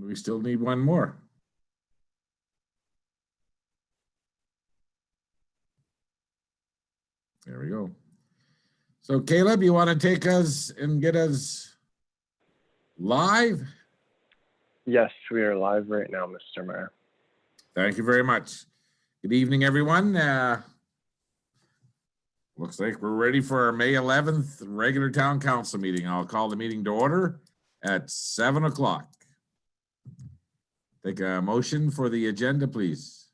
We still need one more. There we go. So Caleb, you want to take us and get us live? Yes, we are live right now, Mr. Mayor. Thank you very much. Good evening, everyone. Looks like we're ready for our May 11th regular town council meeting. I'll call the meeting to order at 7 o'clock. Take a motion for the agenda, please.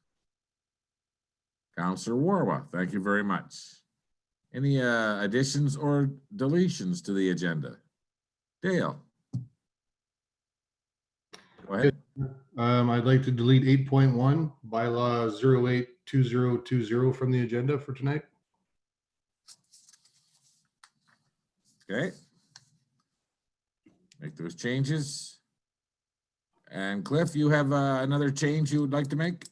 Councillor Warwa, thank you very much. Any additions or deletions to the agenda? Dale. Go ahead. I'd like to delete 8.1, bylaw 082020 from the agenda for tonight. Okay. Make those changes. And Cliff, you have another change you would like to make?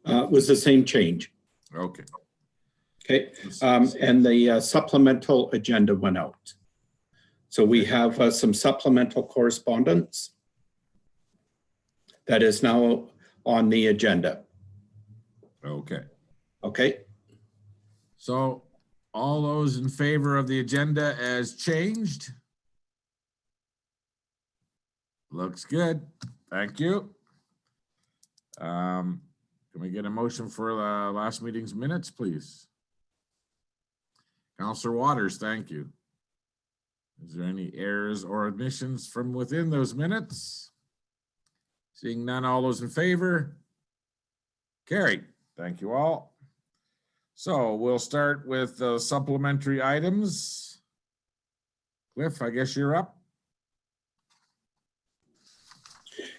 It was the same change. Okay. Okay. And the supplemental agenda went out. So we have some supplemental correspondence that is now on the agenda. Okay. Okay. So all those in favor of the agenda as changed? Looks good. Thank you. Can we get a motion for the last meeting's minutes, please? Councillor Waters, thank you. Is there any errors or omissions from within those minutes? Seeing none, all those in favor? Carried. Thank you all. So we'll start with the supplementary items. Cliff, I guess you're up.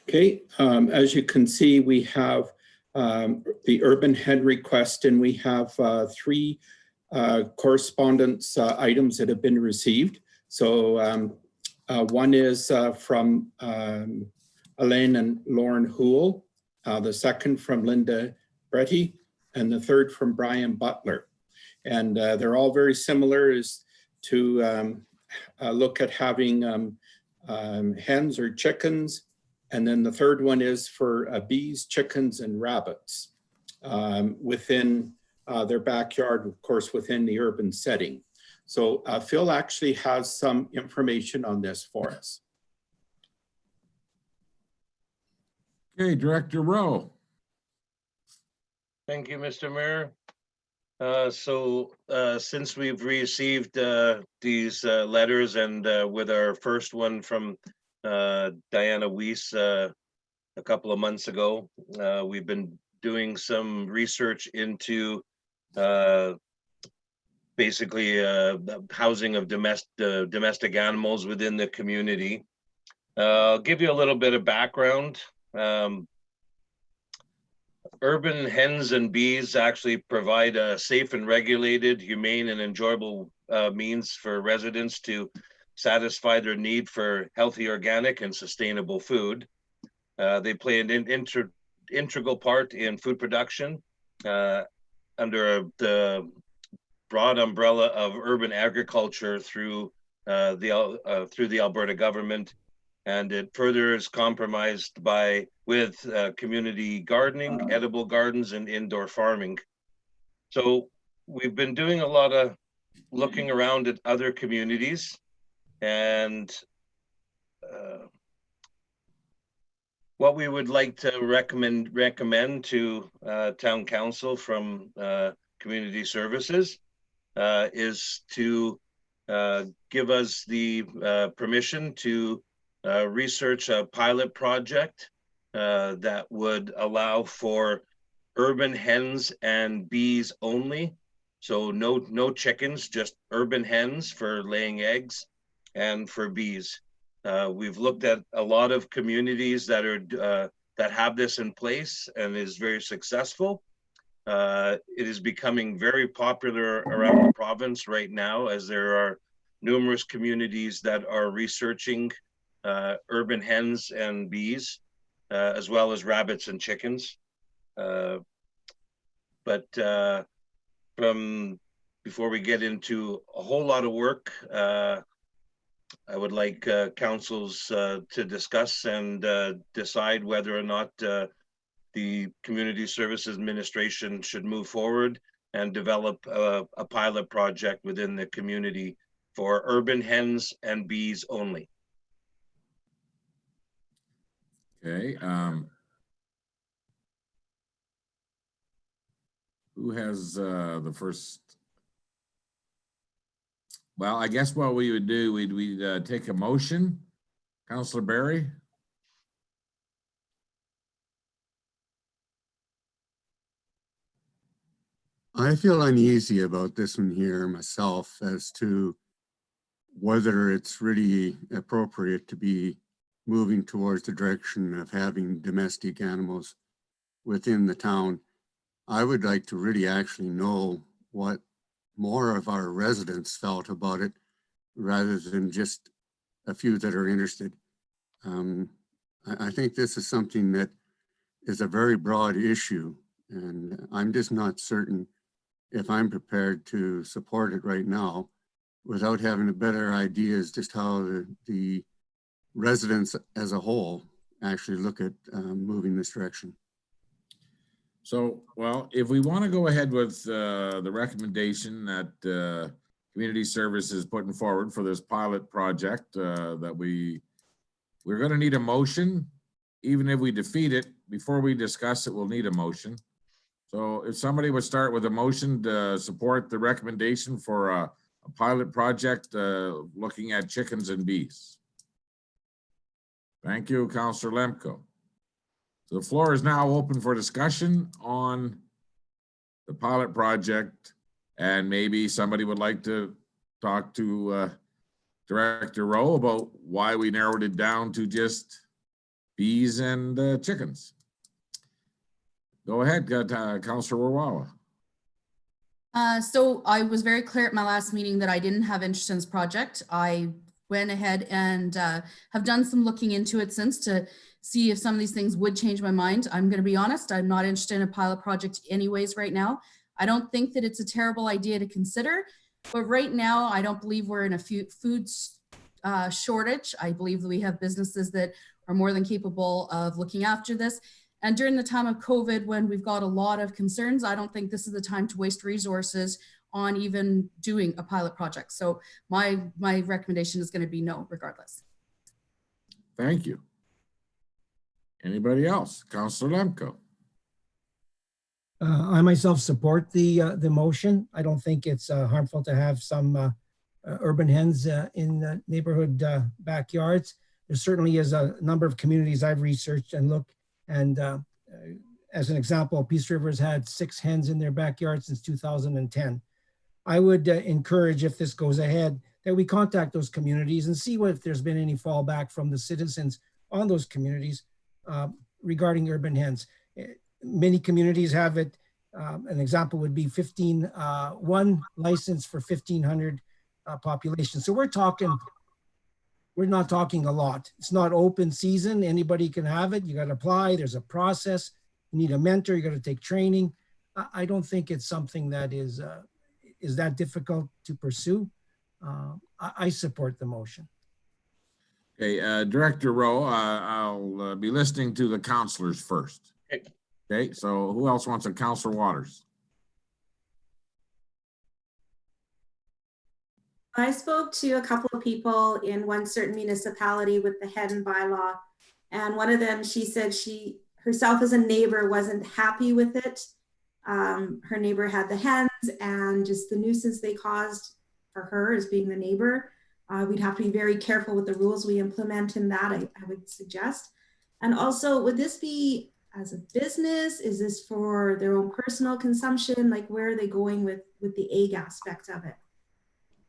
Okay. As you can see, we have the urban head request, and we have three correspondence items that have been received. So one is from Elaine and Lauren Houle, the second from Linda Bretty, and the third from Brian Butler. And they're all very similar, is to look at having hens or chickens. And then the third one is for bees, chickens, and rabbits within their backyard, of course, within the urban setting. So Phil actually has some information on this for us. Okay, Director Rowe. Thank you, Mr. Mayor. Since we've received these letters, and with our first one from Diana Weiss a couple of months ago, we've been doing some research into basically housing of domestic animals within the community. I'll give you a little bit of background. Urban hens and bees actually provide a safe and regulated, humane and enjoyable means for residents to satisfy their need for healthy, organic and sustainable food. They play an integral part in food production under the broad umbrella of urban agriculture through the Alberta government, and it further is compromised with community gardening, edible gardens, and indoor farming. So we've been doing a lot of looking around at other communities, and what we would like to recommend to town council from community services is to give us the permission to research a pilot project that would allow for urban hens and bees only. So no chickens, just urban hens for laying eggs and for bees. We've looked at a lot of communities that are that have this in place and is very successful. It is becoming very popular around the province right now, as there are numerous communities that are researching urban hens and bees, as well as rabbits and chickens. From before we get into a whole lot of work, I would like councils to discuss and decide whether or not the Community Services Administration should move forward and develop a pilot project within the community for urban hens and bees only. Okay. Who has the first? Well, I guess what we would do, we'd take a motion. Councillor Barry? I feel uneasy about this one here myself as to whether it's really appropriate to be moving towards the direction of having domestic animals within the town. I would like to really actually know what more of our residents felt about it rather than just a few that are interested. I think this is something that is a very broad issue, and I'm just not certain if I'm prepared to support it right now without having a better idea as just how the residents as a whole actually look at moving this direction. So, well, if we want to go ahead with the recommendation that Community Service is putting forward for this pilot project, that we're going to need a motion. Even if we defeat it, before we discuss it, we'll need a motion. So if somebody would start with a motion to support the recommendation for a pilot project looking at chickens and bees. Thank you, Councillor Lemko. So the floor is now open for discussion on the pilot project, and maybe somebody would like to talk to Director Rowe about why we narrowed it down to just bees and chickens. Go ahead, Councillor Wawa. So I was very clear at my last meeting that I didn't have interest in this project. I went ahead and have done some looking into it since to see if some of these things would change my mind. I'm going to be honest, I'm not interested in a pilot project anyways right now. I don't think that it's a terrible idea to consider, but right now I don't believe we're in a food shortage. I believe that we have businesses that are more than capable of looking after this. And during the time of COVID, when we've got a lot of concerns, I don't think this is the time to waste resources on even doing a pilot project. So my recommendation is going to be no, regardless. Thank you. Anybody else? Councillor Lemko. I myself support the motion. I don't think it's harmful to have some urban hens in neighborhood backyards. There certainly is a number of communities I've researched and looked. And as an example, Peace River has had 6 hens in their backyard since 2010. I would encourage, if this goes ahead, that we contact those communities and see if there's been any fallback from the citizens on those communities regarding urban hens. Many communities have it. An example would be 1 license for 1,500 population. So we're not talking a lot. It's not open season. Anybody can have it. You got to apply. There's a process. You need a mentor. You got to take training. I don't think it's something that is that difficult to pursue. I support the motion. Okay, Director Rowe, I'll be listening to the councillors first. Okay, so who else wants a? Councillor Waters. I spoke to a couple of people in one certain municipality with the hen bylaw, and one of them, she said she herself as a neighbor wasn't happy with it. Her neighbor had the hens, and just the nuisance they caused for her as being the neighbor. We'd have to be very careful with the rules we implement in that, I would suggest. And also, would this be as a business? Is this for their own personal consumption? Like, where are they going with the egg aspect of it?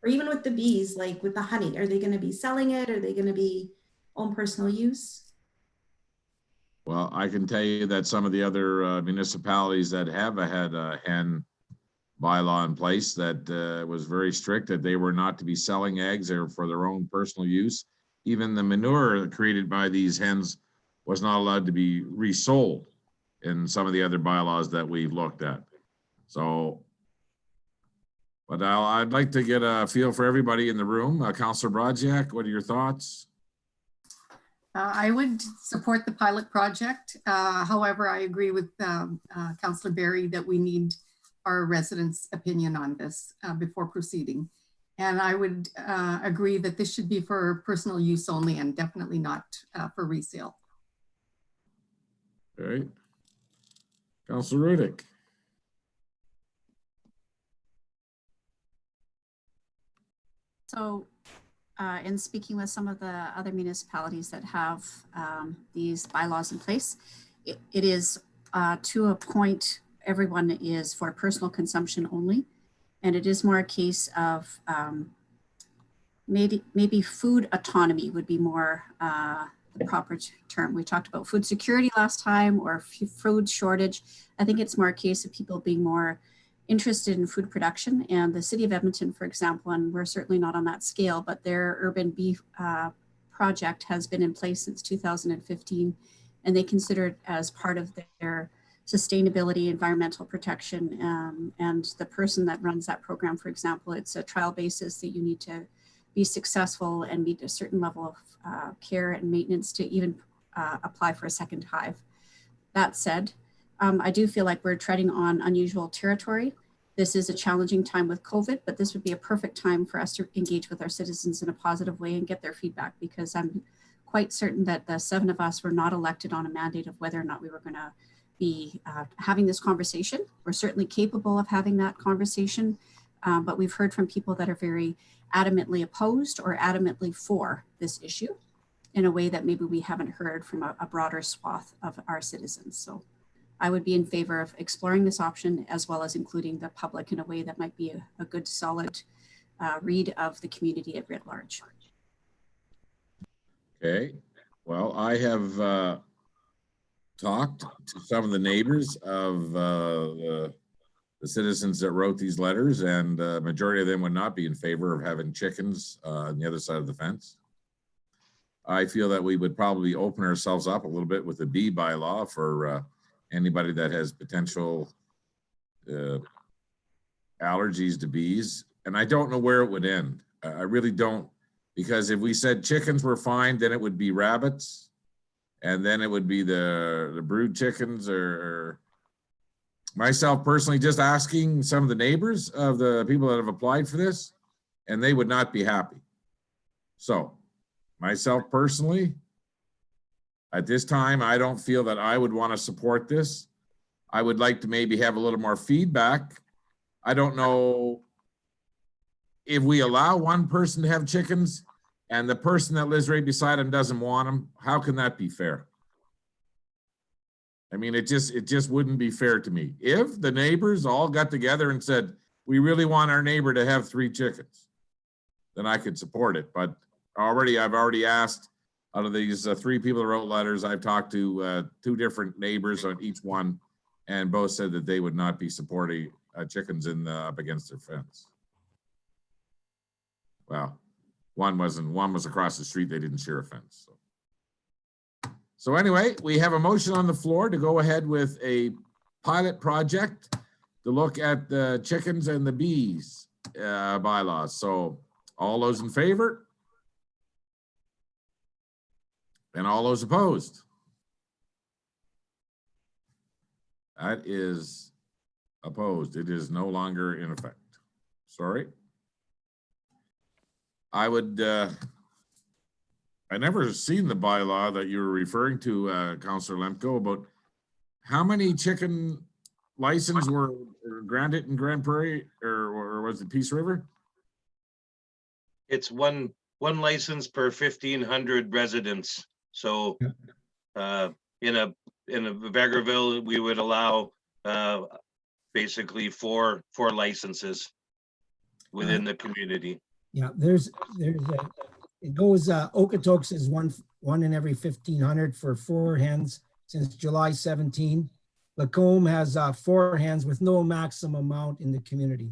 Or even with the bees, like with the honey, are they going to be selling it? Are they going to be own personal use? Well, I can tell you that some of the other municipalities that have had a hen bylaw in place that was very strict, that they were not to be selling eggs or for their own personal use. Even the manure created by these hens was not allowed to be resold in some of the other bylaws that we've looked at. So But I'd like to get a feel for everybody in the room. Councillor Brodziak, what are your thoughts? I would support the pilot project. However, I agree with Councillor Barry that we need our residents' opinion on this before proceeding. And I would agree that this should be for personal use only and definitely not for resale. All right. Councillor Rudick. So in speaking with some of the other municipalities that have these bylaws in place, it is to a point, everyone is for personal consumption only. And it is more a case of maybe food autonomy would be more the proper term. We talked about food security last time, or food shortage. I think it's more a case of people being more interested in food production, and the city of Edmonton, for example, and we're certainly not on that scale, but their urban beef project has been in place since 2015, and they consider it as part of their sustainability, environmental protection, and the person that runs that program, for example, it's a trial basis that you need to be successful and meet a certain level of care and maintenance to even apply for a second hive. That said, I do feel like we're treading on unusual territory. This is a challenging time with COVID, but this would be a perfect time for us to engage with our citizens in a positive way and get their feedback, because I'm quite certain that the 7 of us were not elected on a mandate of whether or not we were going to be having this conversation. We're certainly capable of having that conversation, but we've heard from people that are very adamantly opposed or adamantly for this issue in a way that maybe we haven't heard from a broader swath of our citizens. So I would be in favor of exploring this option, as well as including the public in a way that might be a good, solid read of the community at writ large. Okay, well, I have talked to some of the neighbors of the citizens that wrote these letters, and the majority of them would not be in favor of having chickens on the other side of the fence. I feel that we would probably open ourselves up a little bit with the bee bylaw for anybody that has potential allergies to bees. And I don't know where it would end. I really don't, because if we said chickens were fine, then it would be rabbits, and then it would be the brood chickens, or myself personally just asking some of the neighbors of the people that have applied for this, and they would not be happy. So myself personally, at this time, I don't feel that I would want to support this. I would like to maybe have a little more feedback. I don't know if we allow one person to have chickens and the person that lives right beside him doesn't want them. How can that be fair? I mean, it just wouldn't be fair to me. If the neighbors all got together and said, we really want our neighbor to have 3 chickens, then I could support it. But I've already asked, out of these 3 people that wrote letters, I've talked to 2 different neighbors on each one, and both said that they would not be supporting chickens up against their fence. Well, one was across the street. They didn't share a fence. So anyway, we have a motion on the floor to go ahead with a pilot project to look at the chickens and the bees bylaws. So all those in favor? And all those opposed? That is opposed. It is no longer in effect. Sorry. I never seen the bylaw that you were referring to, Councillor Lemko, about how many chicken licenses were granted in Grand Prairie, or was it Peace River? It's one license per 1,500 residents. So in a Vegreville, we would allow basically four licenses within the community. Yeah, it goes, Okotoks is one in every 1,500 for 4 hens since July 17. Lacombe has 4 hens with no maximum amount in the community.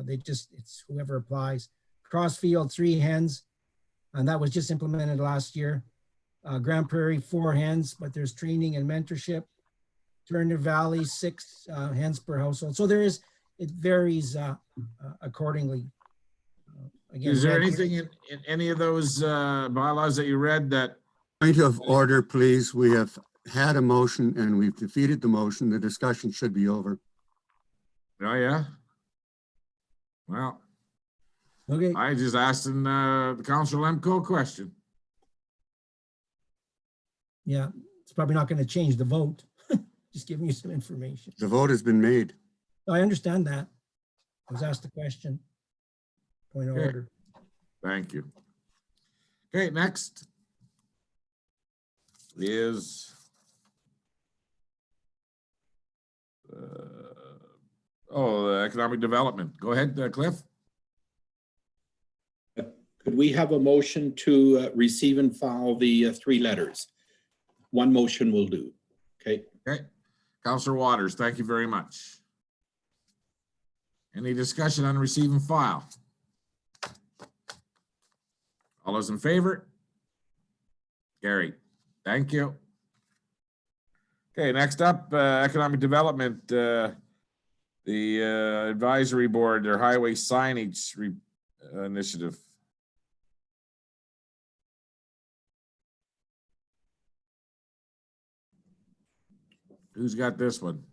It's whoever applies. Crossfield, 3 hens, and that was just implemented last year. Grand Prairie, 4 hens, but there's training and mentorship. Turner Valley, 6 hens per household. So there is, it varies accordingly. Again, Is there red- anything in any of those bylaws that you read that, Point of order, please. We have had a motion and we've defeated the motion. The discussion should be over. oh yeah? Well, Okay, I just asked the Councilor Lemko a question. yeah, it's probably not going to change the vote. Just giving you some information. The vote has been made. I understand that. I was asked the question. Point of Okay. order. Thank you. Okay, next is the economic development. Go ahead, Cliff. Could we have a motion to receive and file the 3 letters? One motion will do. Okay. Okay, Councilor Waters, thank you very much. Any discussion on receive and file? All those in favor? Carried. Thank you. Okay, next up, economic development, the advisory board, their highway signage initiative. Who's got this one?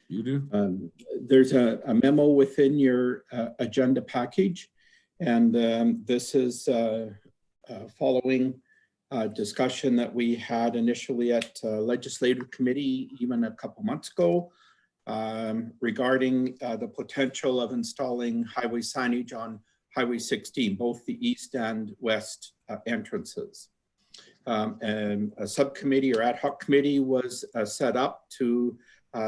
You do? There's a memo within your agenda package, and this is following discussion that we had initially at legislative committee even a couple months ago regarding the potential of installing highway signage on Highway 16, both the east and west entrances. And a subcommittee or ad hoc committee was set up to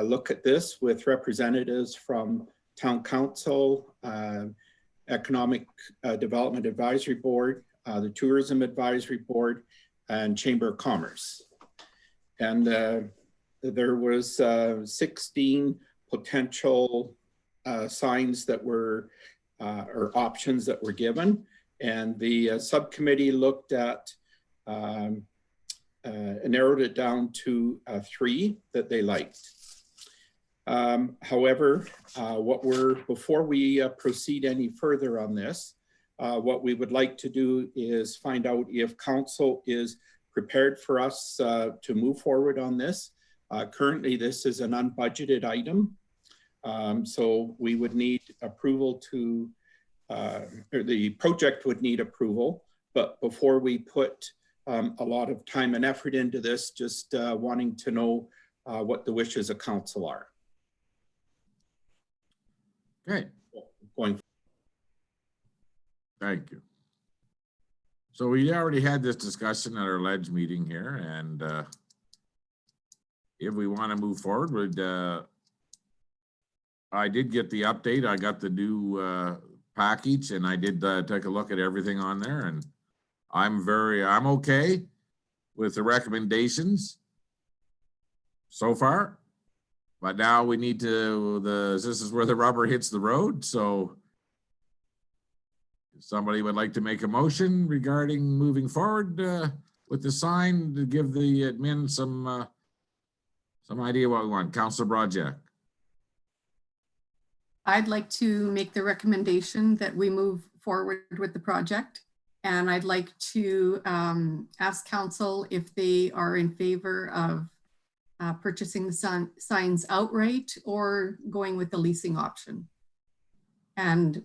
look at this with representatives from Town Council, Economic Development Advisory Board, the Tourism Advisory Board, and Chamber of Commerce. And there was 16 potential signs that were, or options that were given. And the subcommittee looked at, narrowed it down to 3 that they liked. However, before we proceed any further on this, what we would like to do is find out if council is prepared for us to move forward on this. Currently, this is an unbudgeted item. So we would need approval to, or the project would need approval. But before we put a lot of time and effort into this, just wanting to know what the wishes of council are. Okay, Going. thank you. So we already had this discussion at our ledge meeting here, and if we want to move forward, I did get the update. I got the new package, and I did take a look at everything on there, and I'm okay with the recommendations so far. But now we need to, this is where the rubber hits the road. So if somebody would like to make a motion regarding moving forward with the sign to give the admin some idea what we want. Councilor Broadjack. I'd like to make the recommendation that we move forward with the project. And I'd like to ask council if they are in favor of purchasing the signs outright or going with the leasing option. And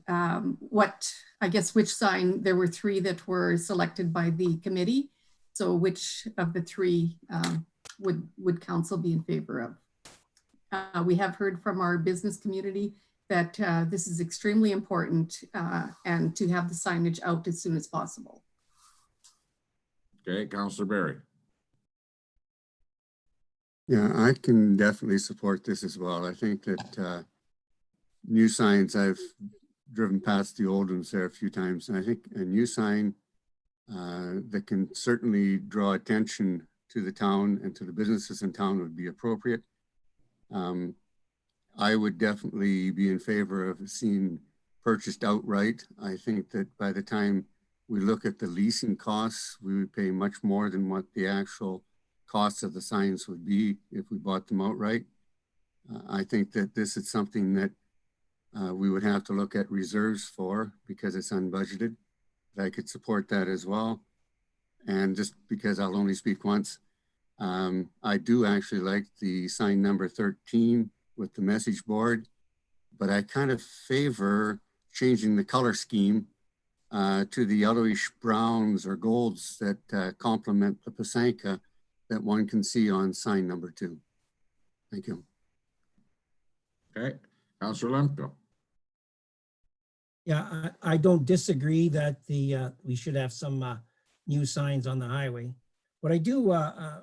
which sign, there were 3 that were selected by the committee. So which of the 3 would council be in favor of? We have heard from our business community that this is extremely important and to have the signage out as soon as possible. Okay, Councilor Barry. Yeah, I can definitely support this as well. I think that new signs, I've driven past the old ones there a few times, and I think a new sign that can certainly draw attention to the town and to the businesses in town would be appropriate. I would definitely be in favor of seeing purchased outright. I think that by the time we look at the leasing costs, we would pay much more than what the actual cost of the signs would be if we bought them outright. I think that this is something that we would have to look at reserves for because it's unbudgeted. I could support that as well. And just because I'll only speak once, I do actually like the sign number 13 with the message board, but I kind of favor changing the color scheme to the yellowish browns or golds that complement the Pysanka that one can see on sign number 2. Thank you. Okay, Councillor Lemko. Yeah, I don't disagree that we should have some new signs on the highway. What I do, I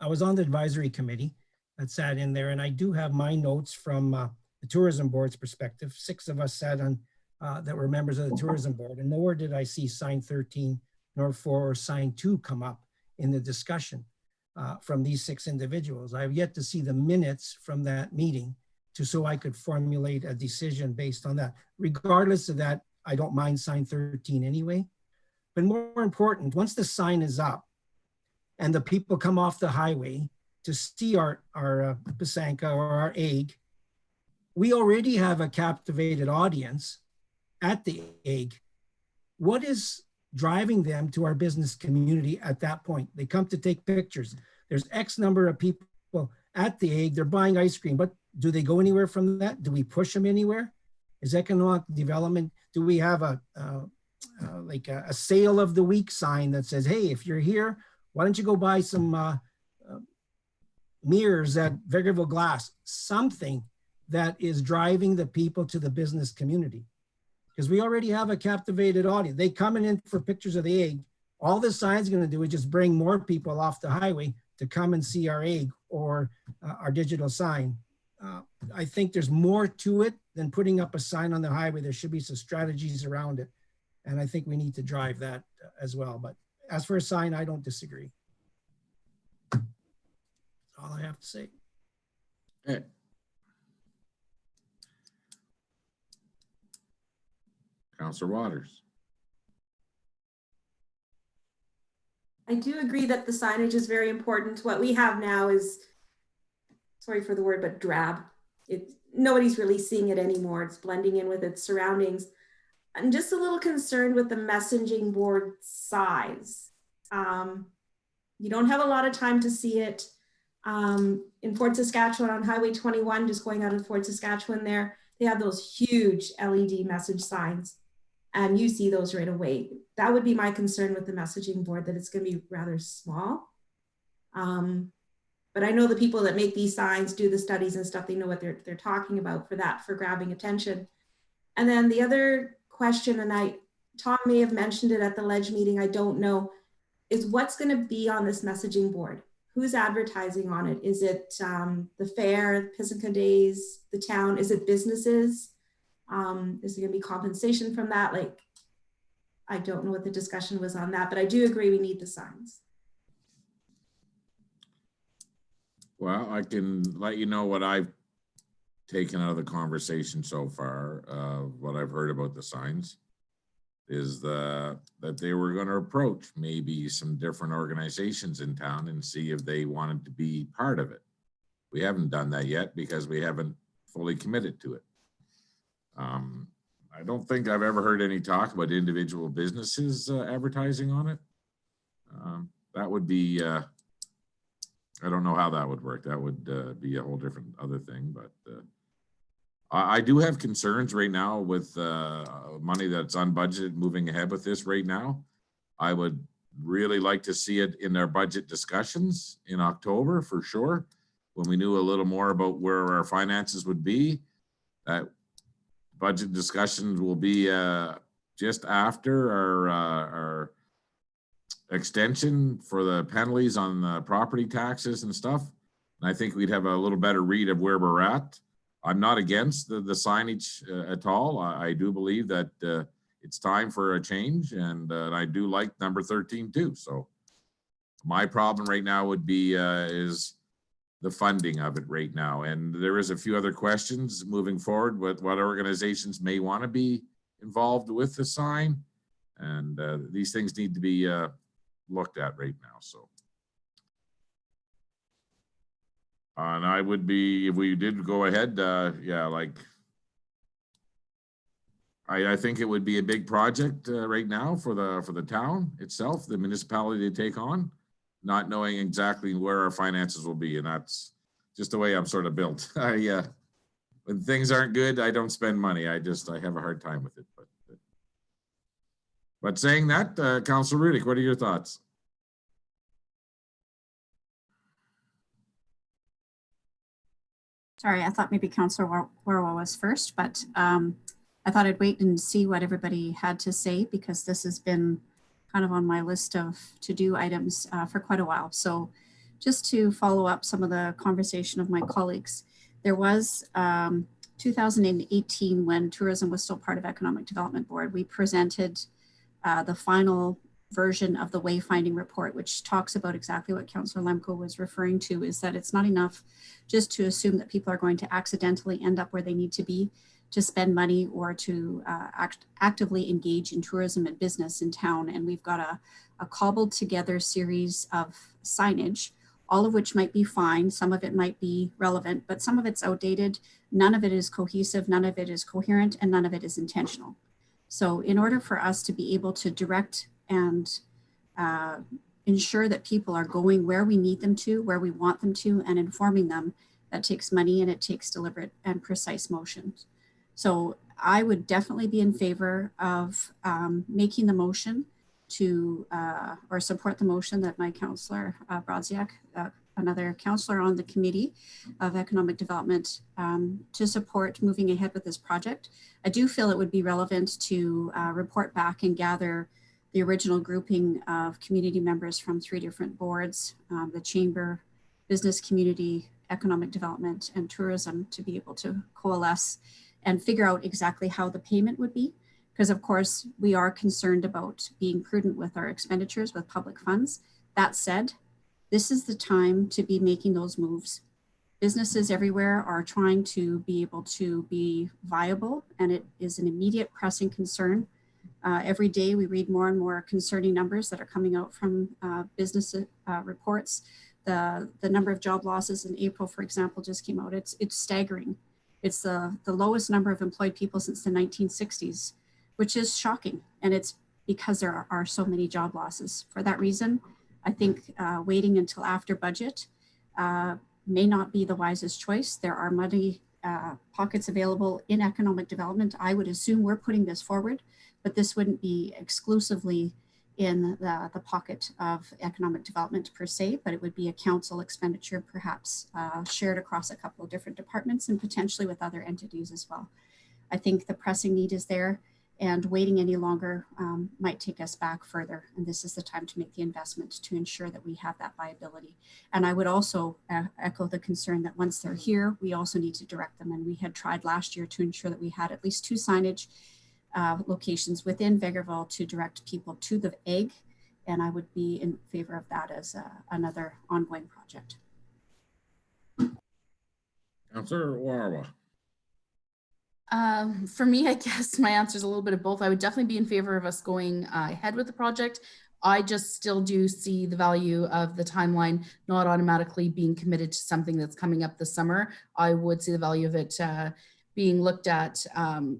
was on the advisory committee that sat in there, and I do have my notes from the tourism board's perspective. 6 of us sat on that were members of the tourism board, and nowhere did I see sign 13 nor 4 or sign 2 come up in the discussion from these 6 individuals. I have yet to see the minutes from that meeting so I could formulate a decision based on that. Regardless of that, I don't mind sign 13 anyway. But more important, once the sign is up and the people come off the highway to see our Pysanka or our egg, we already have a captivated audience at the egg. What is driving them to our business community at that point? They come to take pictures. There's X number of people at the egg. They're buying ice cream, but do they go anywhere from that? Do we push them anywhere? Is economic development? Do we have a sale of the week sign that says, hey, if you're here, why don't you go buy some mirrors at Vegreville Glass? Something that is driving the people to the business community. Because we already have a captivated audience. They coming in for pictures of the egg. All this sign's gonna do is just bring more people off the highway to come and see our egg or our digital sign. I think there's more to it than putting up a sign on the highway. There should be some strategies around it. And I think we need to drive that as well. But as for a sign, I don't disagree. That's all I have to say. Okay. Councillor Waters. I do agree that the signage is very important. What we have now is, sorry for the word, but drab. Nobody's really seeing it anymore. It's blending in with its surroundings. I'm just a little concerned with the messaging board size. You don't have a lot of time to see it. In Fort Saskatchewan on Highway 21, just going out of Fort Saskatchewan there, they have those huge LED message signs and you see those right away. That would be my concern with the messaging board, that it's going to be rather small. But I know the people that make these signs, do the studies and stuff, they know what they're talking about for grabbing attention. And then the other question, and Tom may have mentioned it at the Ledge meeting, I don't know, is what's going to be on this messaging board? Who's advertising on it? Is it the fair, Pysanka Days, the town? Is it businesses? Is there going to be compensation from that? Like, I don't know what the discussion was on that, but I do agree we need the signs. Well, I can let you know what I've taken out of the conversation so far. What I've heard about the signs is that they were going to approach maybe some different organizations in town and see if they wanted to be part of it. We haven't done that yet because we haven't fully committed to it. I don't think I've ever heard any talk about individual businesses advertising on it. That would be, I don't know how that would work. That would be a whole different other thing, but I do have concerns right now with money that's unbudgeted moving ahead with this right now. I would really like to see it in our budget discussions in October for sure, when we knew a little more about where our finances would be. That budget discussions will be just after our extension for the penalties on the property taxes and stuff. And I think we'd have a little better read of where we're at. I'm not against the signage at all. I do believe that it's time for a change, and I do like number 13 too. So my problem right now would be is the funding of it right now. And there is a few other questions moving forward with what organizations may want to be involved with the sign. And these things need to be looked at right now. So And I would be, if we did go ahead, yeah, like, I think it would be a big project right now for the town itself, the municipality to take on, not knowing exactly where our finances will be, and that's just the way I'm sort of built. When things aren't good, I don't spend money. I have a hard time with it. But saying that, Councilor Rudick, what are your thoughts? Sorry, I thought maybe Councillor Warwell was first, but I thought I'd wait and see what everybody had to say because this has been kind of on my list of to-do items for quite a while. So just to follow up some of the conversation of my colleagues, there was 2018 when tourism was still part of Economic Development Board, we presented the final version of the wayfinding report, which talks about exactly what Councillor Lemko was referring to, is that it's not enough just to assume that people are going to accidentally end up where they need to be to spend money or to actively engage in tourism and business in town. And we've got a cobbled together series of signage, all of which might be fine. Some of it might be relevant, but some of it's outdated. None of it is cohesive, none of it is coherent, and none of it is intentional. So in order for us to be able to direct and ensure that people are going where we need them to, where we want them to, and informing them, that takes money and it takes deliberate and precise motions. So I would definitely be in favor of making the motion to, or support the motion that my Councillor Brodziak, another councillor on the Committee of Economic Development, to support moving ahead with this project. I do feel it would be relevant to report back and gather the original grouping of community members from 3 different boards, the Chamber, Business Community, Economic Development, and Tourism, to be able to coalesce and figure out exactly how the payment would be. Because of course, we are concerned about being prudent with our expenditures with public funds. That said, this is the time to be making those moves. Businesses everywhere are trying to be able to be viable, and it is an immediate pressing concern. Every day we read more and more concerning numbers that are coming out from business reports. The number of job losses in April, for example, just came out. It's staggering. It's the lowest number of employed people since the 1960s, which is shocking. And it's because there are so many job losses. For that reason, I think waiting until after budget may not be the wisest choice. There are money pockets available in economic development. I would assume we're putting this forward, but this wouldn't be exclusively in the pocket of economic development per se, but it would be a council expenditure, perhaps shared across a couple of different departments and potentially with other entities as well. I think the pressing need is there, and waiting any longer might take us back further. And this is the time to make the investment to ensure that we have that viability. And I would also echo the concern that once they're here, we also need to direct them. And we had tried last year to ensure that we had at least 2 signage locations within Vegreville to direct people to the egg. And I would be in favor of that as another ongoing project. Councillor Warwa. For me, I guess my answer is a little bit of both. I would definitely be in favor of us going ahead with the project. I just still do see the value of the timeline not automatically being committed to something that's coming up this summer. I would see the value of it being looked at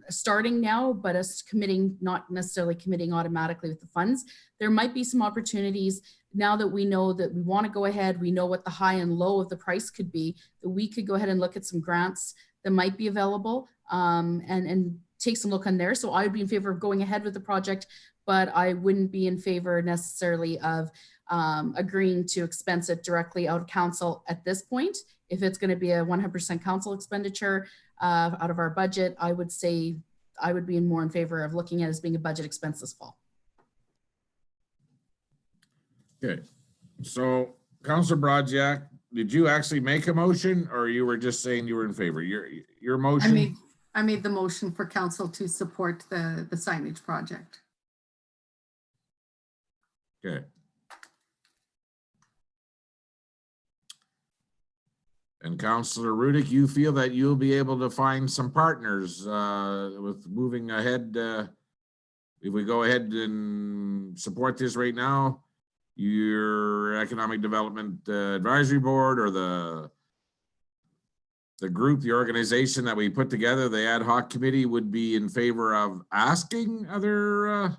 starting now, but us committing, not necessarily committing automatically with the funds. There might be some opportunities now that we know that we want to go ahead, we know what the high and low of the price could be, that we could go ahead and look at some grants that might be available and take some look on there. So I would be in favor of going ahead with the project, but I wouldn't be in favor necessarily of agreeing to expense it directly out of council at this point. If it's going to be a 100% council expenditure out of our budget, I would say I would be more in favor of looking at it as being a budget expense this fall. Okay, so Councillor Brodziak, did you actually make a motion, or you were just saying you were in favor? Your motion? I made the motion for council to support the signage project. Okay. And Councillor Rudick, you feel that you'll be able to find some partners with moving ahead. If we go ahead and support this right now, your Economic Development Advisory Board or the the group, the organization that we put together, the ad hoc committee, would be in favor of asking other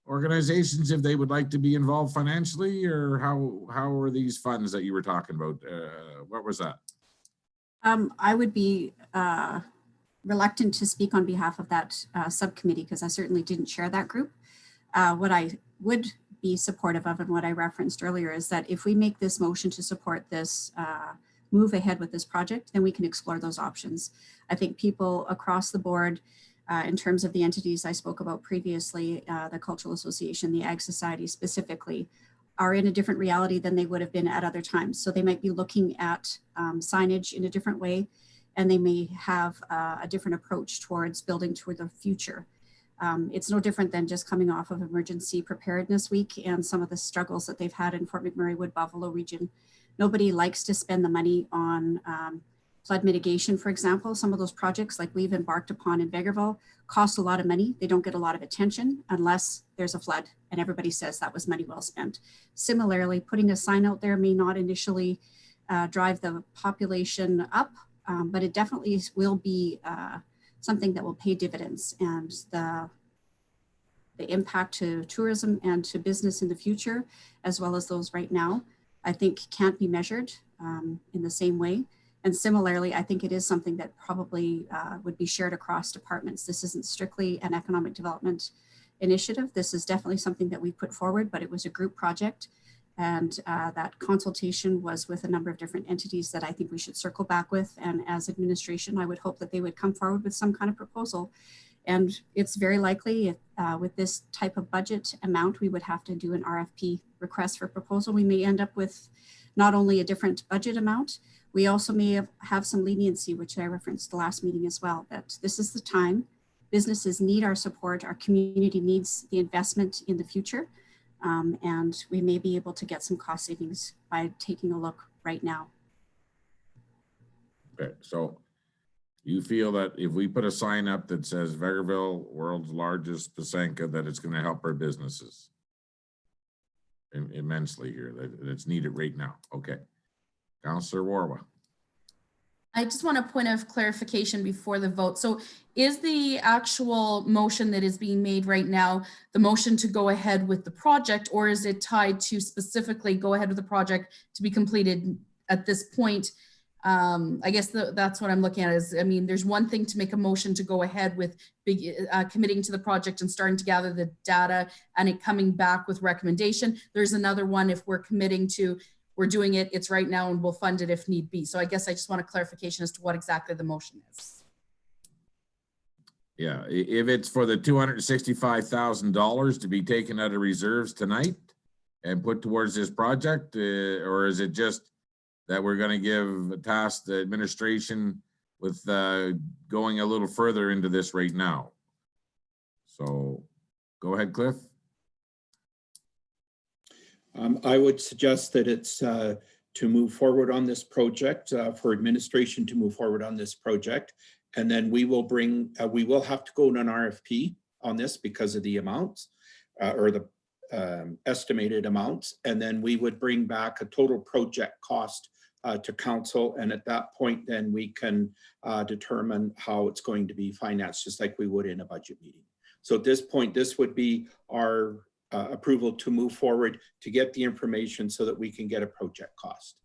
organizations if they would like to be involved financially, or how are these funds that you were talking about? What was that? I would be reluctant to speak on behalf of that subcommittee because I certainly didn't share that group. What I would be supportive of and what I referenced earlier is that if we make this motion to support this move ahead with this project, then we can explore those options. I think people across the board, in terms of the entities I spoke about previously, the Cultural Association, the Ag Society specifically, are in a different reality than they would have been at other times. So they might be looking at signage in a different way, and they may have a different approach towards building toward the future. It's no different than just coming off of Emergency Preparedness Week and some of the struggles that they've had in Fort McMurray Wood Buffalo region. Nobody likes to spend the money on flood mitigation, for example. Some of those projects like we've embarked upon in Vegreville cost a lot of money. They don't get a lot of attention unless there's a flood and everybody says that was money well spent. Similarly, putting a sign out there may not initially drive the population up, but it definitely will be something that will pay dividends, and the impact to tourism and to business in the future, as well as those right now, I think can't be measured in the same way. And similarly, I think it is something that probably would be shared across departments. This isn't strictly an economic development initiative. This is definitely something that we put forward, but it was a group project. And that consultation was with a number of different entities that I think we should circle back with. And as administration, I would hope that they would come forward with some kind of proposal. And it's very likely with this type of budget amount, we would have to do an RFP, request for proposal. We may end up with not only a different budget amount, we also may have some leniency, which I referenced the last meeting as well, that this is the time. Businesses need our support. Our community needs the investment in the future. And we may be able to get some cost savings by taking a look right now. Okay, so you feel that if we put a sign up that says Vegreville, world's largest Pasanka, that it's going to help our businesses immensely here, that it's needed right now. Okay. Councillor Warwa. I just want a point of clarification before the vote. So is the actual motion that is being made right now the motion to go ahead with the project, or is it tied to specifically go ahead with the project to be completed at this point? I guess that's what I'm looking at is, I mean, there's one thing to make a motion to go ahead with committing to the project and starting to gather the data and it coming back with recommendation. There's another one if we're committing to, we're doing it, it's right now and we'll fund it if need be. So I guess I just want a clarification as to what exactly the motion is. Yeah, if it's for the $265,000 to be taken out of reserves tonight and put towards this project, or is it just that we're going to give a task the administration with going a little further into this right now? So go ahead, Cliff. I would suggest that it's to move forward on this project, for administration to move forward on this project. And then we will bring, we will have to go to an RFP on this because of the amounts or the estimated amounts. And then we would bring back a total project cost to council. And at that point, then we can determine how it's going to be financed, just like we would in a budget meeting. So at this point, this would be our approval to move forward to get the information so that we can get a project cost.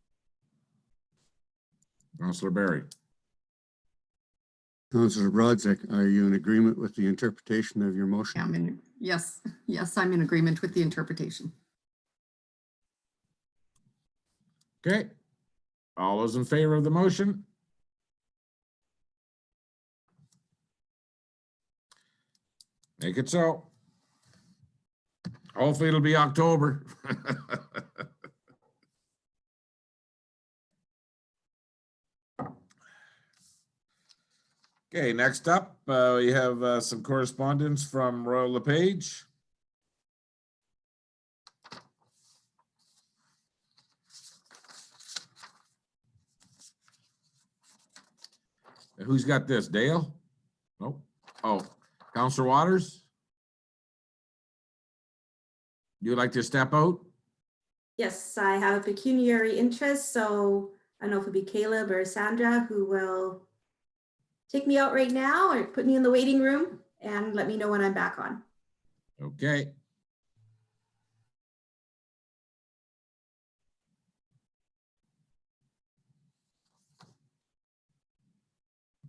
Councillor Barry. Councillor Brodziak, are you in agreement with the interpretation of your motion? Yes, I'm in agreement with the interpretation. Okay. All those in favor of the motion? Make it so. Hopefully it'll be October. Okay, next up, we have some correspondence from Royal Lepage. Who's got this? Dale? Nope. Oh, Councillor Waters? You would like to step out? Yes, I have a pecuniary interest, so I don't know if it'll be Caleb or Sandra who will take me out right now or put me in the waiting room and let me know when I'm back on. Okay.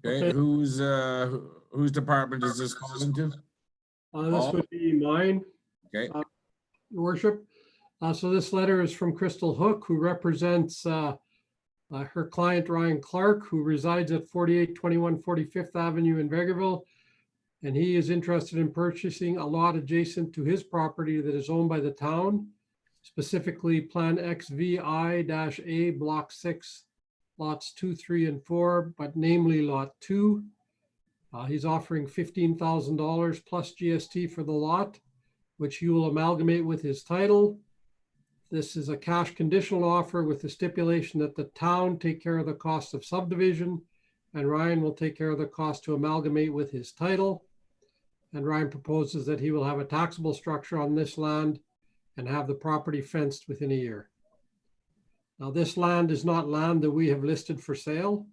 Okay, whose department does this fall into? This Paul? would be mine, Okay, Your Worship. So this letter is from Crystal Hook, who represents her client Ryan Clark, who resides at 4821 45th Avenue in Vegreville. And he is interested in purchasing a lot adjacent to his property that is owned by the town, specifically Plan XVI-A Block 6, lots 2, 3, and 4, but namely Lot 2. He's offering $15,000 plus GST for the lot, which he will amalgamate with his title. This is a cash conditional offer with the stipulation that the town take care of the cost of subdivision, and Ryan will take care of the cost to amalgamate with his title. And Ryan proposes that he will have a taxable structure on this land and have the property fenced within a year. Now, this land is not land that we have listed for sale.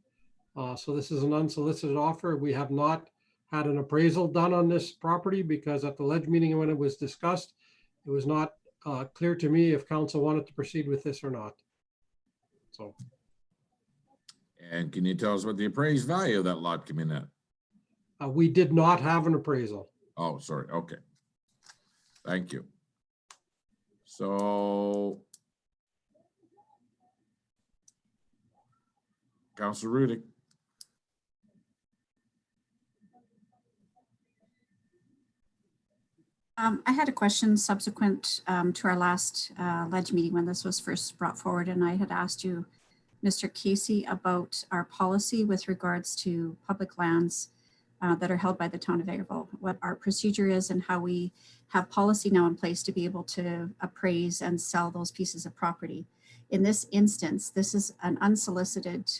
So this is an unsolicited offer. We have not had an appraisal done on this property because at the ledge meeting when it was discussed, it was not clear to me if council wanted to proceed with this or not. So. and can you tell us what the appraised value of that lot came in at? We did not have an appraisal. Oh, sorry, okay. Thank you. So. Councilor Rudick. I had a question subsequent to our last ledge meeting when this was first brought forward, and I had asked you, Mr. Casey, about our policy with regards to public lands that are held by the town of Vegreville, what our procedure is and how we have policy now in place to be able to appraise and sell those pieces of property. In this instance, this is an unsolicited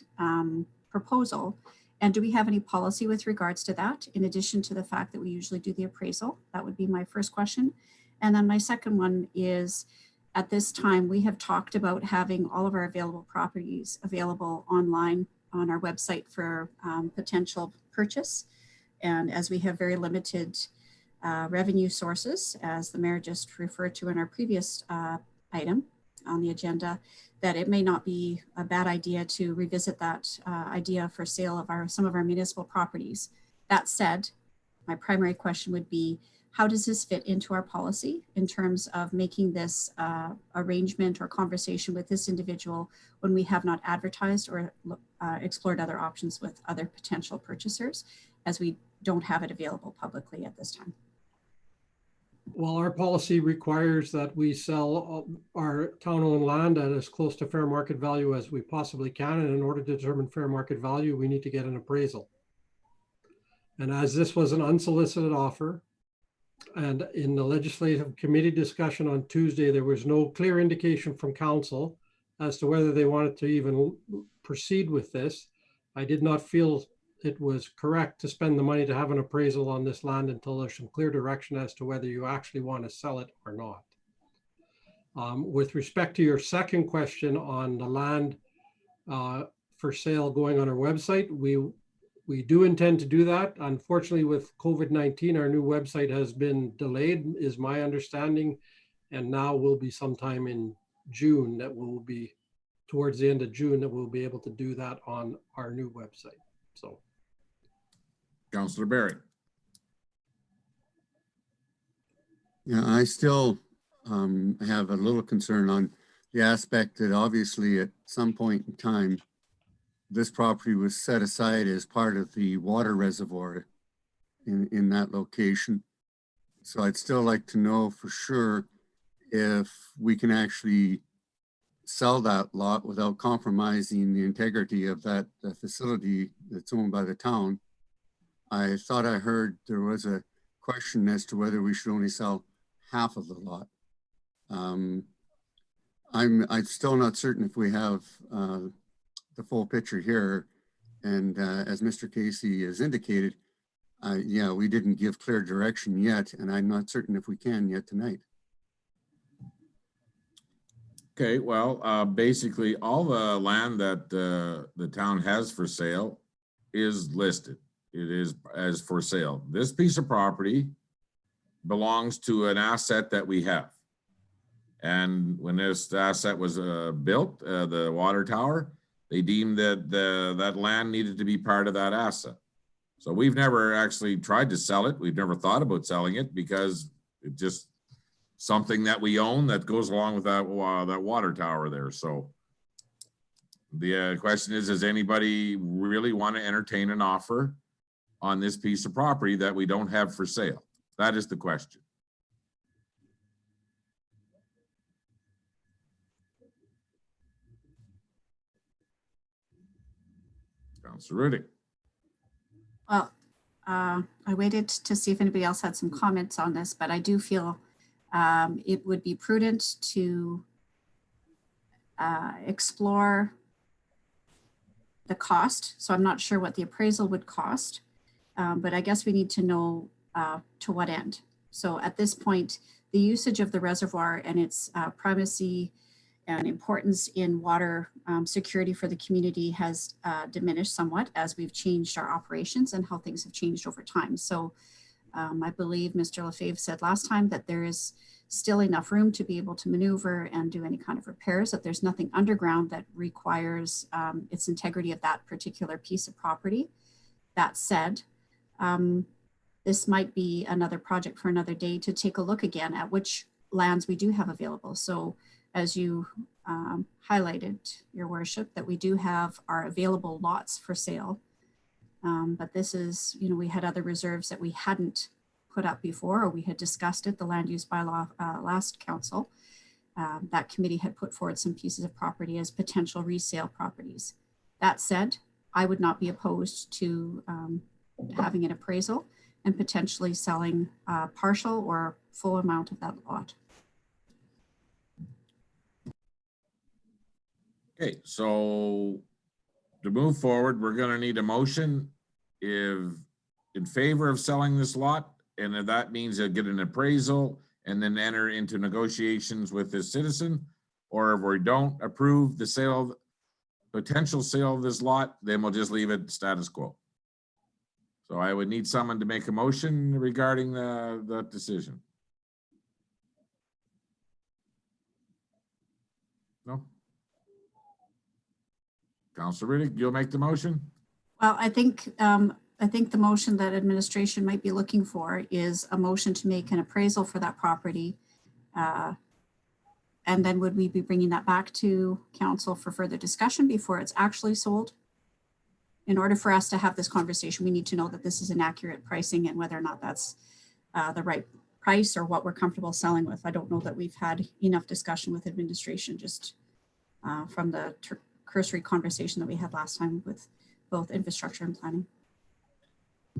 proposal. And do we have any policy with regards to that, in addition to the fact that we usually do the appraisal? That would be my first question. And then my second one is, at this time, we have talked about having all of our available properties available online on our website for potential purchase. And as we have very limited revenue sources, as the mayor just referred to in our previous item on the agenda, that it may not be a bad idea to revisit that idea for sale of some of our municipal properties. That said, my primary question would be, how does this fit into our policy in terms of making this arrangement or conversation with this individual when we have not advertised or explored other options with other potential purchasers, as we don't have it available publicly at this time? Well, our policy requires that we sell our town-owned land at as close to fair market value as we possibly can. And in order to determine fair market value, we need to get an appraisal. And as this was an unsolicited offer, and in the legislative committee discussion on Tuesday, there was no clear indication from council as to whether they wanted to even proceed with this. I did not feel it was correct to spend the money to have an appraisal on this land until there's some clear direction as to whether you actually want to sell it or not. With respect to your second question on the land for sale going on our website, we do intend to do that. Unfortunately, with COVID-19, our new website has been delayed, is my understanding, and now will be sometime in June that will be towards the end of June that we'll be able to do that on our new website. So. Councilor Barry. Yeah, I still have a little concern on the aspect that obviously at some point in time, this property was set aside as part of the water reservoir in that location. So I'd still like to know for sure if we can actually sell that lot without compromising the integrity of that facility that's owned by the town. I thought I heard there was a question as to whether we should only sell half of the lot. I'm still not certain if we have the full picture here. And as Mr. Casey has indicated, yeah, we didn't give clear direction yet, and I'm not certain if we can yet tonight. Okay, well, basically, all the land that the town has for sale is listed. It is as for sale. This piece of property belongs to an asset that we have. And when this asset was built, the water tower, they deemed that that land needed to be part of that asset. So we've never actually tried to sell it. We've never thought about selling it because it just something that we own that goes along with that water tower there. So the question is, does anybody really want to entertain an offer on this piece of property that we don't have for sale? That is the question. Councilor Riddick. Well, I waited to see if anybody else had some comments on this, but I do feel it would be prudent to explore the cost. So I'm not sure what the appraisal would cost, but I guess we need to know to what end. So at this point, the usage of the reservoir and its primacy and importance in water security for the community has diminished somewhat as we've changed our operations and how things have changed over time. So I believe Mr. Lepage said last time that there is still enough room to be able to maneuver and do any kind of repairs, that there's nothing underground that requires its integrity of that particular piece of property. That said, this might be another project for another day to take a look again at which lands we do have available. So as you highlighted, Your Worship, that we do have our available lots for sale. But this is, you know, we had other reserves that we hadn't put up before, or we had discussed it, the land use bylaw last council. That committee had put forward some pieces of property as potential resale properties. That said, I would not be opposed to having an appraisal and potentially selling a partial or full amount of that lot. Okay, so to move forward, we're gonna need a motion if in favor of selling this lot, and if that means they'll get an appraisal and then enter into negotiations with this citizen, or if we don't approve the sale, potential sale of this lot, then we'll just leave it status quo. So I would need someone to make a motion regarding that decision. No? Councilor Riddick, you'll make the motion? Well, I think the motion that administration might be looking for is a motion to make an appraisal for that property. And then would we be bringing that back to council for further discussion before it's actually sold? In order for us to have this conversation, we need to know that this is an accurate pricing and whether or not that's the right price or what we're comfortable selling with. I don't know that we've had enough discussion with administration just from the cursory conversation that we had last time with both infrastructure and planning.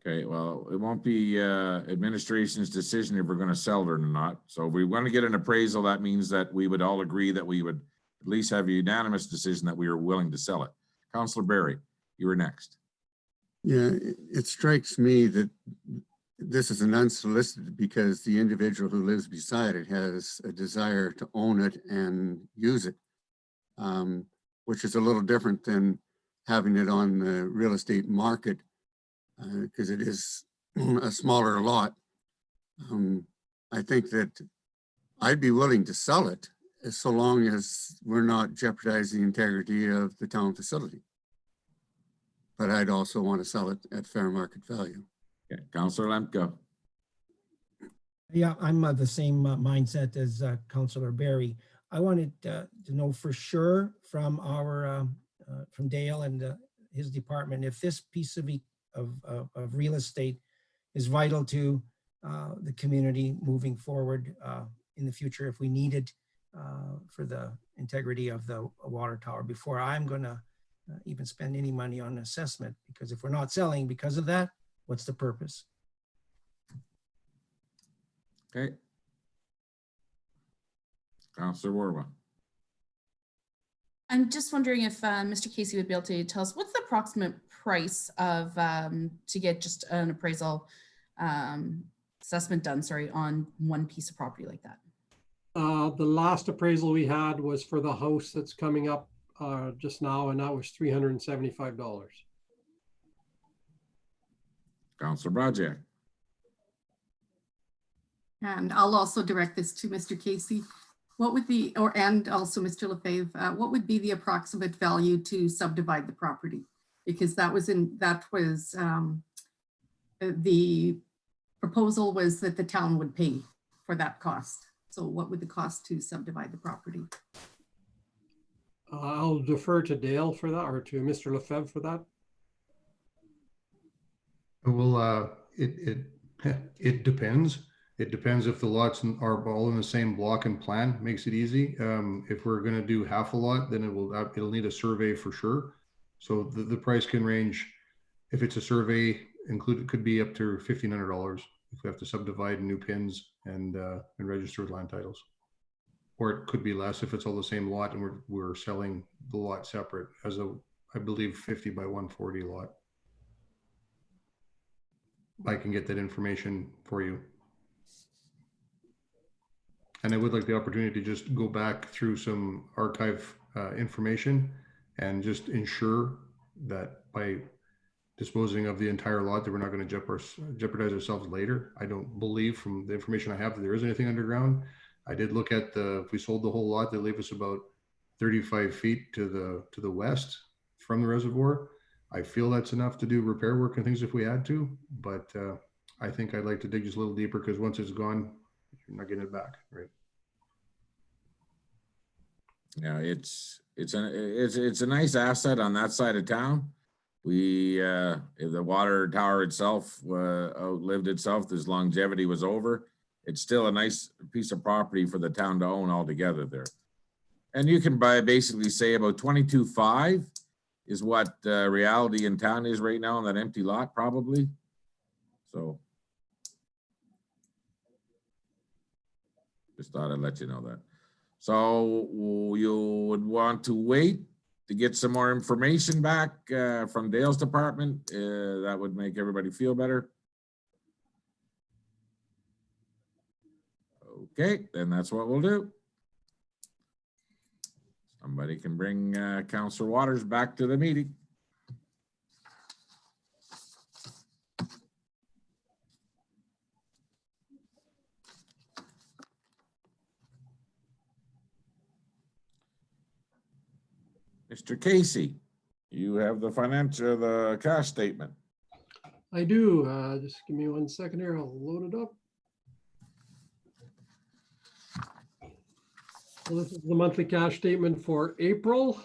Okay, well, it won't be administration's decision if we're going to sell it or not. So if we want to get an appraisal, that means that we would all agree that we would at least have a unanimous decision that we are willing to sell it. Councillor Barry, you were next. Yeah, it strikes me that this is an unsolicited because the individual who lives beside it has a desire to own it and use it, which is a little different than having it on the real estate market because it is a smaller lot. I think that I'd be willing to sell it so long as we're not jeopardizing the integrity of the town facility. But I'd also want to sell it at fair market value. Okay, Councillor Lemke. Yeah, I'm the same mindset as Councillor Barry. I wanted to know for sure from our from Dale and his department if this piece of real estate is vital to the community moving forward in the future if we need it for the integrity of the water tower before I'm going to even spend any money on assessment, because if we're not selling because of that, what's the purpose? Okay. Councillor Warwa. I'm just wondering if Mr. Casey would be able to tell us what's the approximate price of to get just an appraisal assessment done, sorry, on one piece of property like that. The last appraisal we had was for the house that's coming up just now, and that was $375. Councillor Brajak. And I'll also direct this to Mr. Casey. What would the, and also Mr. Lepage, what would be the approximate value to subdivide the property? Because the proposal was that the town would pay for that cost. So what would the cost to subdivide the property? I'll defer to Dale for that, or to Mr. Lefebvre for that. Well, it depends. It depends if the lots are all in the same block and plan, makes it easy. If we're gonna do half a lot, then it'll need a survey for sure. So the price can range, if it's a survey included, could be up to $1,500 if we have to subdivide new pins and register with land titles. Or it could be less if it's all the same lot and we're selling the lot separate as a, I believe, 50 by 140 lot. I can get that information for you. And I would like the opportunity to just go back through some archive information and just ensure that by disposing of the entire lot that we're not going to jeopardize ourselves later. I don't believe from the information I have that there is anything underground. I did look at if we sold the whole lot, they leave us about 35 feet to the west from the reservoir. I feel that's enough to do repair work and things if we had to, but I think I'd like to dig just a little deeper, because once it's gone, you're not getting it back, right? Yeah, it's a nice asset on that side of town. If the water tower itself outlived itself, this longevity was over, it's still a nice piece of property for the town to own altogether there. And you can basically say about 22.5 is what reality in town is right now on that empty lot, probably. So just thought I'd let you know that. So you would want to wait to get some more information back from Dale's department. That would make everybody feel better. Okay, then that's what we'll do. Somebody can bring Councillor Waters back to the meeting. Mr. Casey, you have the cash statement. I do. Just give me 1 second here. I'll load it up. Well, this is the monthly cash statement for April.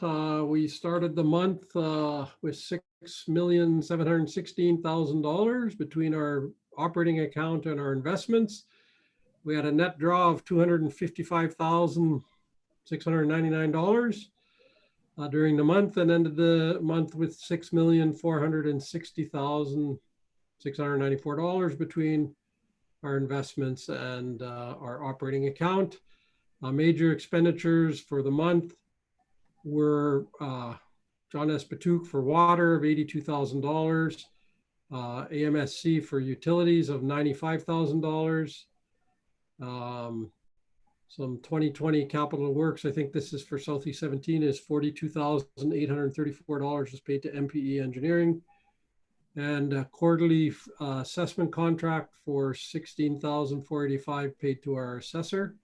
We started the month with $6,716,000 between our operating account and our investments. We had a net draw of $255,699 during the month, and ended the month with $6,460,694 between our investments and our operating account. Major expenditures for the month were John S. Patouk for water of $82,000, AMSC for utilities of $95,000, some 2020 capital works. I think this is for Southeast 17 is $42,834 is paid to MPE Engineering, and a quarterly assessment contract for $16,485 paid to our assessor.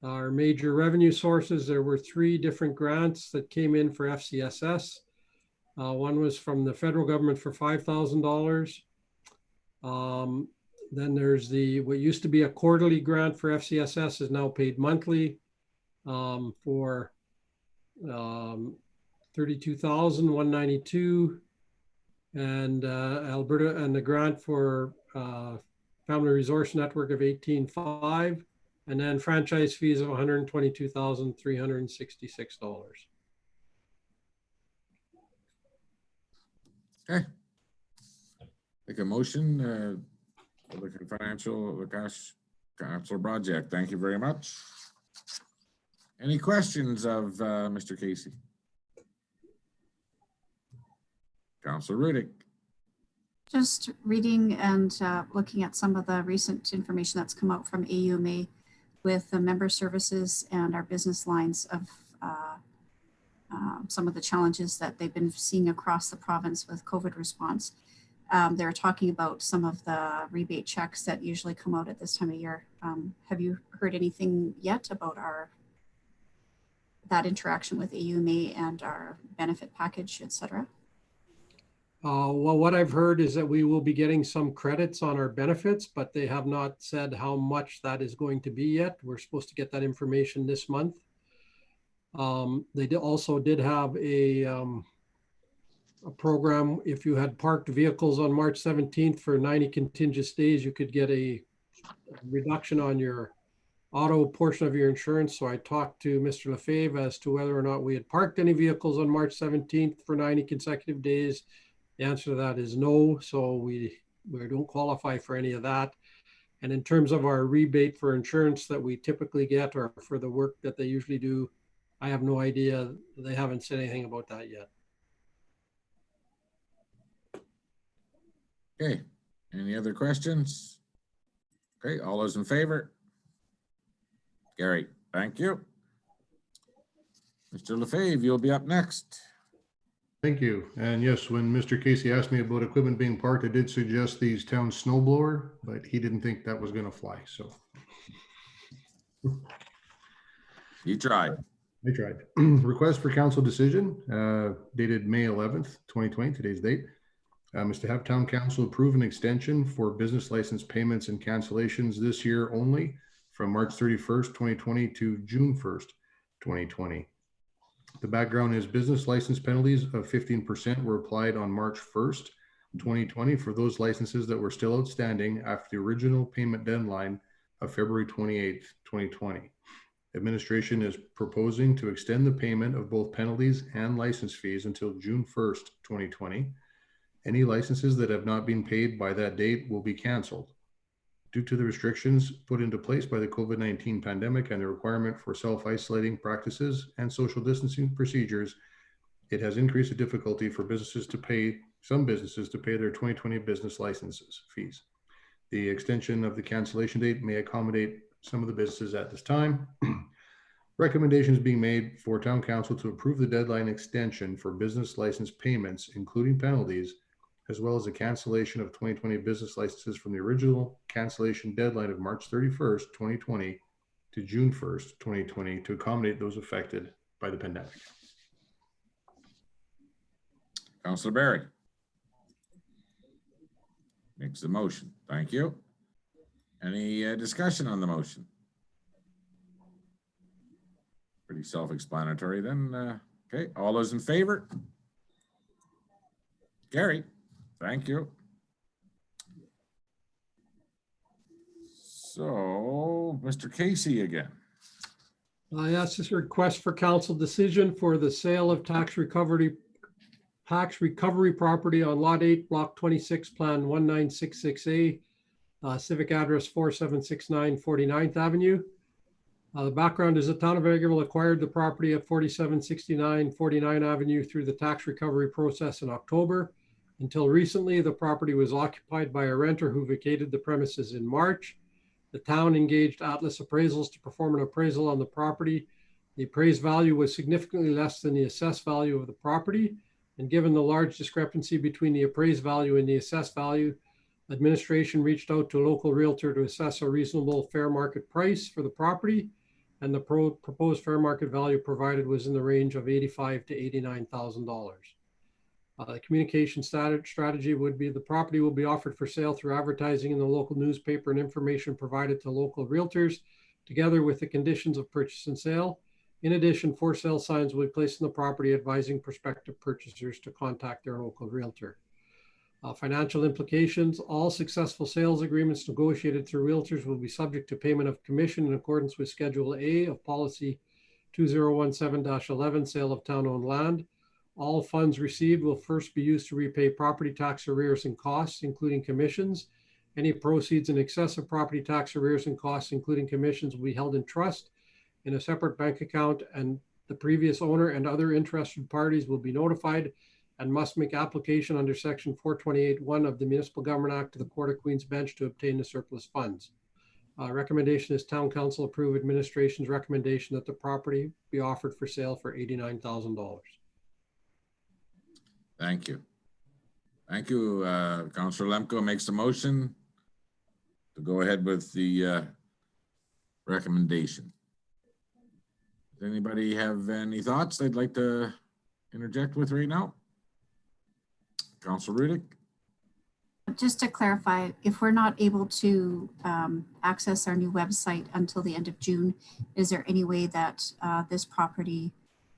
Our major revenue sources, there were 3 different grants that came in for FCSS. One was from the federal government for $5,000. Then there's what used to be a quarterly grant for FCSS is now paid monthly for $32,192. And Alberta, and the grant for Family Resource Network of $18,500. And then franchise fees of $122,366. Okay. Make a motion for the financial, cash council project. Thank you very much. Any questions of Mr. Casey? Councillor Rudick. Just reading and looking at some of the recent information that's come out from AUMA. with the member services and our business lines of some of the challenges that they've been seeing across the province with COVID response. They're talking about some of the rebate checks that usually come out at this time of year. Have you heard anything yet about that interaction with AUMA and our benefit package, et cetera? Well, what I've heard is that we will be getting some credits on our benefits, but they have not said how much that is going to be yet. We're supposed to get that information this month. They also did have a program. If you had parked vehicles on March 17th for 90 contiguous days, you could get a reduction on your auto portion of your insurance. So I talked to Mr. Lepage as to whether or not we had parked any vehicles on March 17th for 90 consecutive days. The answer to that is no. So we don't qualify for any of that. And in terms of our rebate for insurance that we typically get, or for the work that they usually do, I have no idea. They haven't said anything about that yet. Okay, any other questions? Okay, all those in favor? Gary, thank you. Mr. Lepage, you'll be up next. Thank you. And yes, when Mr. Casey asked me about equipment being parked, I did suggest the town snow blower, but he didn't think that was going to fly. So You tried. I tried. Request for council decision dated May 11th, 2020, today's date, is to have town council approve an extension for business license payments and cancellations this year only from March 31st, 2020 to June 1st, 2020. The background is business license penalties of 15% were applied on March 1st, 2020 for those licenses that were still outstanding after the original payment deadline of February 28th, 2020. Administration is proposing to extend the payment of both penalties and license fees until June 1st, 2020. Any licenses that have not been paid by that date will be canceled. Due to the restrictions put into place by the COVID-19 pandemic and the requirement for self-isolating practices and social distancing procedures, it has increased the difficulty for some businesses to pay their 2020 business licenses fees. The extension of the cancellation date may accommodate some of the businesses at this time. Recommendations being made for town council to approve the deadline extension for business license payments, including penalties, as well as the cancellation of 2020 business licenses from the original cancellation deadline of March 31st, 2020 to June 1st, 2020 to accommodate those affected by the pandemic. Councillor Barry makes the motion. Thank you. Any discussion on the motion? Pretty self-explanatory then. Okay, all those in favor? Gary, thank you. So, Mr. Casey again. Yes, this is a request for council decision for the sale of tax recovery property on Lot 8, Block 26, Plan 1966A, civic address 4769 49th Avenue. The background is the town of Vegreville acquired the property at 4769 49th Avenue through the tax recovery process in October. Until recently, the property was occupied by a renter who vacated the premises in March. The town engaged Atlas Appraisals to perform an appraisal on the property. The appraised value was significantly less than the assessed value of the property. And given the large discrepancy between the appraised value and the assessed value, administration reached out to a local realtor to assess a reasonable fair market price for the property. And the proposed fair market value provided was in the range of $85,000 to $89,000. The communication strategy would be the property will be offered for sale through advertising in the local newspaper and information provided to local realtors, together with the conditions of purchase and sale. In addition, for sale signs will be placed on the property advising prospective purchasers to contact their local realtor. Financial implications: all successful sales agreements negotiated through realtors will be subject to payment of commission in accordance with Schedule A of Policy 2017-11, Sale of Town-Owned Land. All funds received will first be used to repay property tax arrears and costs, including commissions. Any proceeds in excess of property tax arrears and costs, including commissions, will be held in trust in a separate bank account, and the previous owner and other interested parties will be notified and must make application under Section 428(1) of the Municipal Government Act to the Court of Queen's Bench to obtain the surplus funds. Recommendation is town council approve administration's recommendation that the property be offered for sale for $89,000. Thank you. Thank you. Councillor Lemko makes the motion to go ahead with the recommendation. Does anybody have any thoughts they'd like to interject with right now? Councillor Rudick? Just to clarify, if we're not able to access our new website until the end of June, is there any way that this property,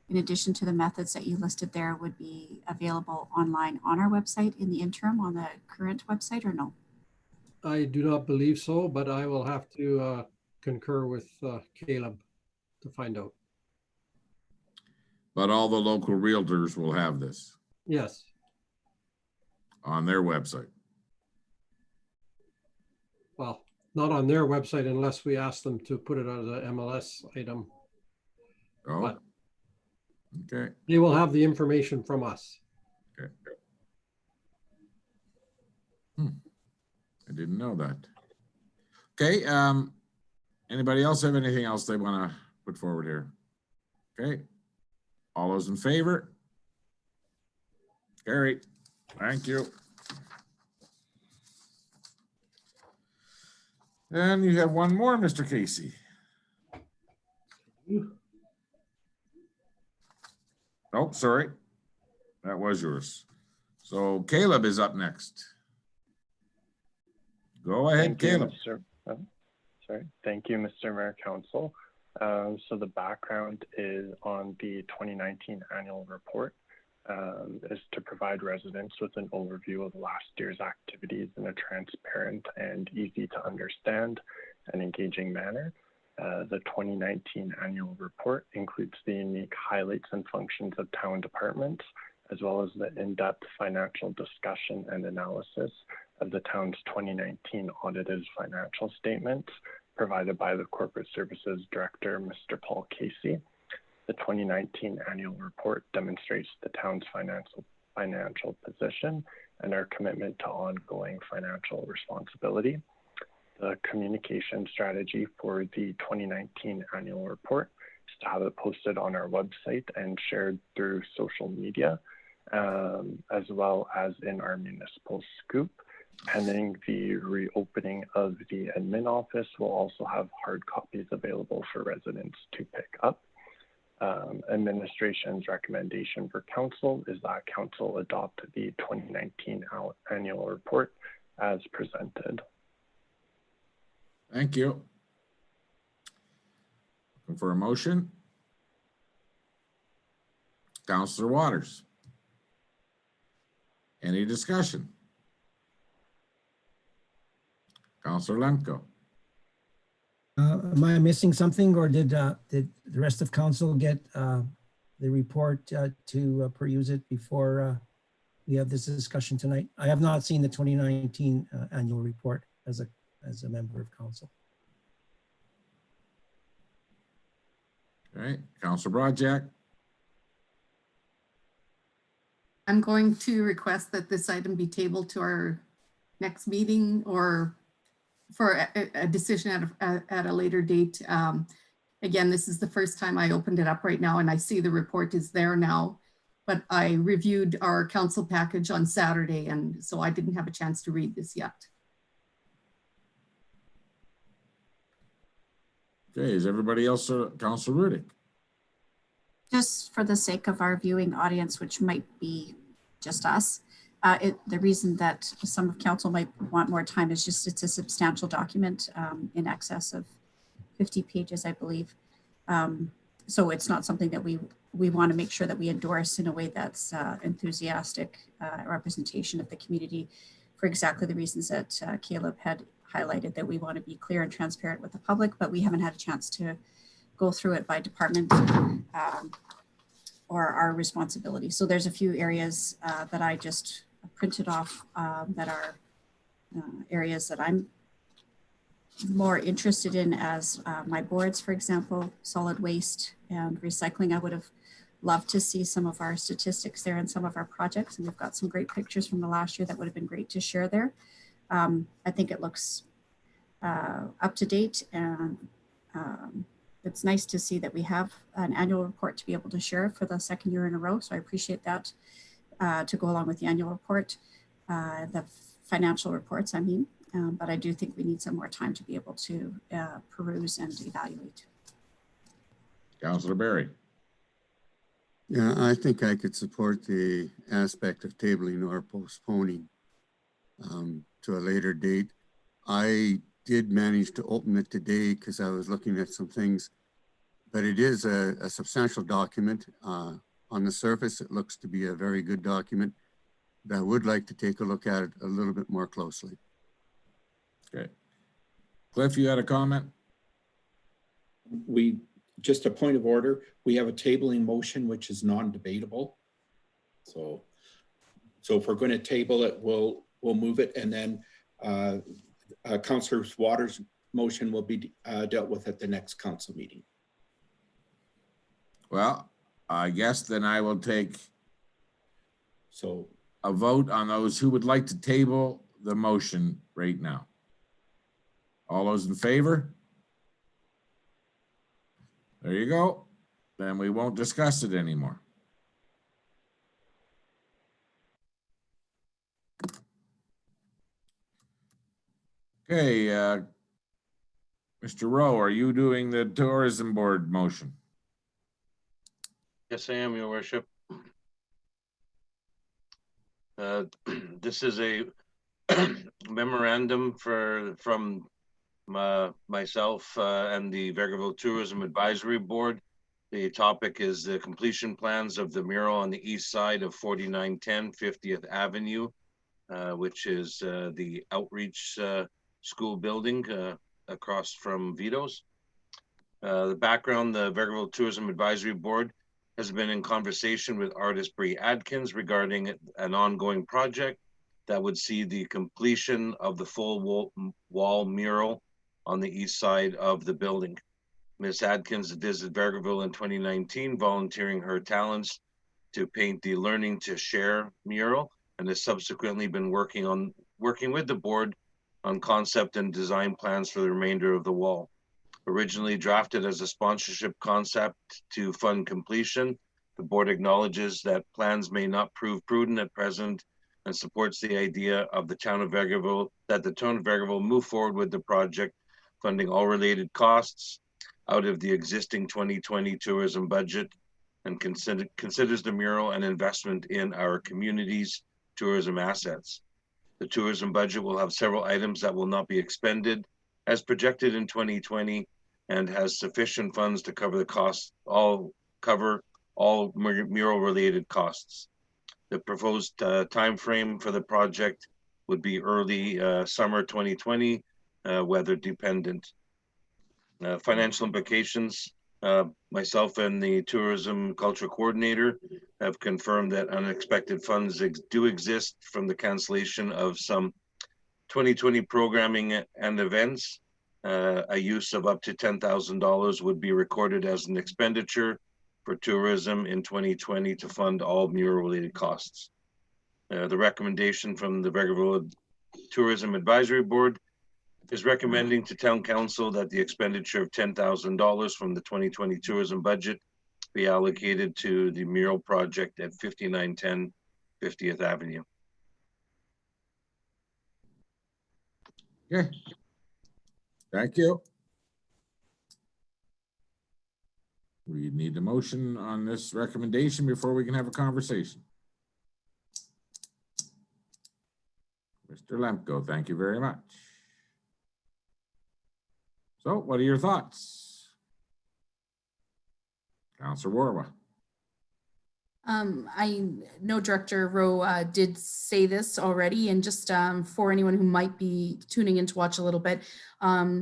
in addition to the methods that you listed there, would be available online on our website in the interim on the current website, or no? I do not believe so, but I will have to concur with Caleb to find out. But all the local realtors will have this Yes. on their website. Well, not on their website unless we ask them to put it as a MLS item. Oh, But okay. they will have the information from us. Okay. I didn't know that. Okay. Anybody else have anything else they want to put forward here? Okay. All those in favor? Carried. Thank you. And you have one more, Mr. Casey. Oh, sorry. That was yours. So Caleb is up next. Go ahead, Thank you, Caleb. Thank you, Mr. Mayor Council. So the background is on the 2019 annual report is to provide residents with an overview of last year's activities in a transparent and easy to understand and engaging manner. The 2019 annual report includes the unique highlights and functions of town departments, as well as the in-depth financial discussion and analysis of the town's 2019 audited financial statements provided by the Corporate Services Director, Mr. Paul Casey. The 2019 annual report demonstrates the town's financial position and our commitment to ongoing financial responsibility. The communication strategy for the 2019 annual report is to have it posted on our website and shared through social media, as well as in our municipal scoop. Pending the reopening of the admin office, we'll also have hard copies available for residents to pick up. Administration's recommendation for council is that council adopt the 2019 annual report as presented. Thank you. Looking for a motion. Councillor Waters. Any discussion? Councillor Lemko. Am I missing something, or did the rest of council get the report to peruse it before we have this discussion tonight? I have not seen the 2019 annual report as a member of council. All right, Councillor Broadjack. I'm going to request that this item be tabled to our next meeting, or for a decision at a later date. Again, this is the first time I opened it up right now, and I see the report is there now, but I reviewed our council package on Saturday, and so I didn't have a chance to read this yet. Okay, is everybody else, Councillor Rudick? Just for the sake of our viewing audience, which might be just us, the reason that some of council might want more time is just it's a substantial document in excess of 50 pages, I believe. So it's not something that we want to make sure that we endorse in a way that's enthusiastic representation of the community, for exactly the reasons that Caleb had highlighted, that we want to be clear and transparent with the public, but we haven't had a chance to go through it by department or our responsibility. So there's a few areas that I just printed off that are areas that I'm more interested in as my boards, for example, solid waste and recycling. I would have loved to see some of our statistics there and some of our projects, and we've got some great pictures from the last year that would have been great to share there. I think it looks up to date, and it's nice to see that we have an annual report to be able to share for the second year in a row. So I appreciate that to go along with the annual report, the financial reports, I mean. But I do think we need some more time to be able to peruse and evaluate. Councillor Barry. Yeah, I think I could support the aspect of tabling or postponing to a later date. I did manage to open it today because I was looking at some things, but it is a substantial document. On the surface, it looks to be a very good document, but I would like to take a look at it a little bit more closely. Okay. Cliff, you had a comment? Just a point of order, we have a tabling motion which is non-debatable. So if we're going to table it, we'll move it, and then Councillor Waters' motion will be dealt with at the next council meeting. Well, I guess then I will take so a vote on those who would like to table the motion right now. All those in favor? There you go. Then we won't discuss it anymore. Okay, Mr. Rowe, are you doing the tourism board motion? Yes, I am, Your Worship. This is a memorandum from myself and the Vegreville Tourism Advisory Board. The topic is the completion plans of the mural on the east side of 4910 50th Avenue, which is the outreach school building across from Vito's. The background, the Vegreville Tourism Advisory Board has been in conversation with artist Bree Adkins regarding an ongoing project that would see the completion of the full wall mural on the east side of the building. Ms. Adkins visited Vegreville in 2019, volunteering her talents to paint the Learning to Share mural, and has subsequently been working with the board on concept and design plans for the remainder of the wall. Originally drafted as a sponsorship concept to fund completion, the board acknowledges that plans may not prove prudent at present and supports the idea of the town of Vegreville that the town of Vegreville move forward with the project, funding all related costs out of the existing 2020 tourism budget, and considers the mural an investment in our community's tourism assets. The tourism budget will have several items that will not be expended as projected in 2020, and has sufficient funds to cover the costs, cover all mural related costs. The proposed time frame for the project would be early summer 2020, weather dependent. Financial implications, myself and the tourism culture coordinator have confirmed that unexpected funds do exist from the cancellation of some 2020 programming and events. A use of up to $10,000 would be recorded as an expenditure for tourism in 2020 to fund all mural related costs. The recommendation from the Vegreville Tourism Advisory Board is recommending to Town Council that the expenditure of $10,000 from the 2020 tourism budget be allocated to the mural project at 5910 50th Avenue. Okay. Thank you. We need a motion on this recommendation before we can have a conversation. Mr. Lemko, thank you very much. So what are your thoughts? Councillor Warwa. I know Director Rowe did say this already, and just for anyone who might be tuning in to watch a little bit,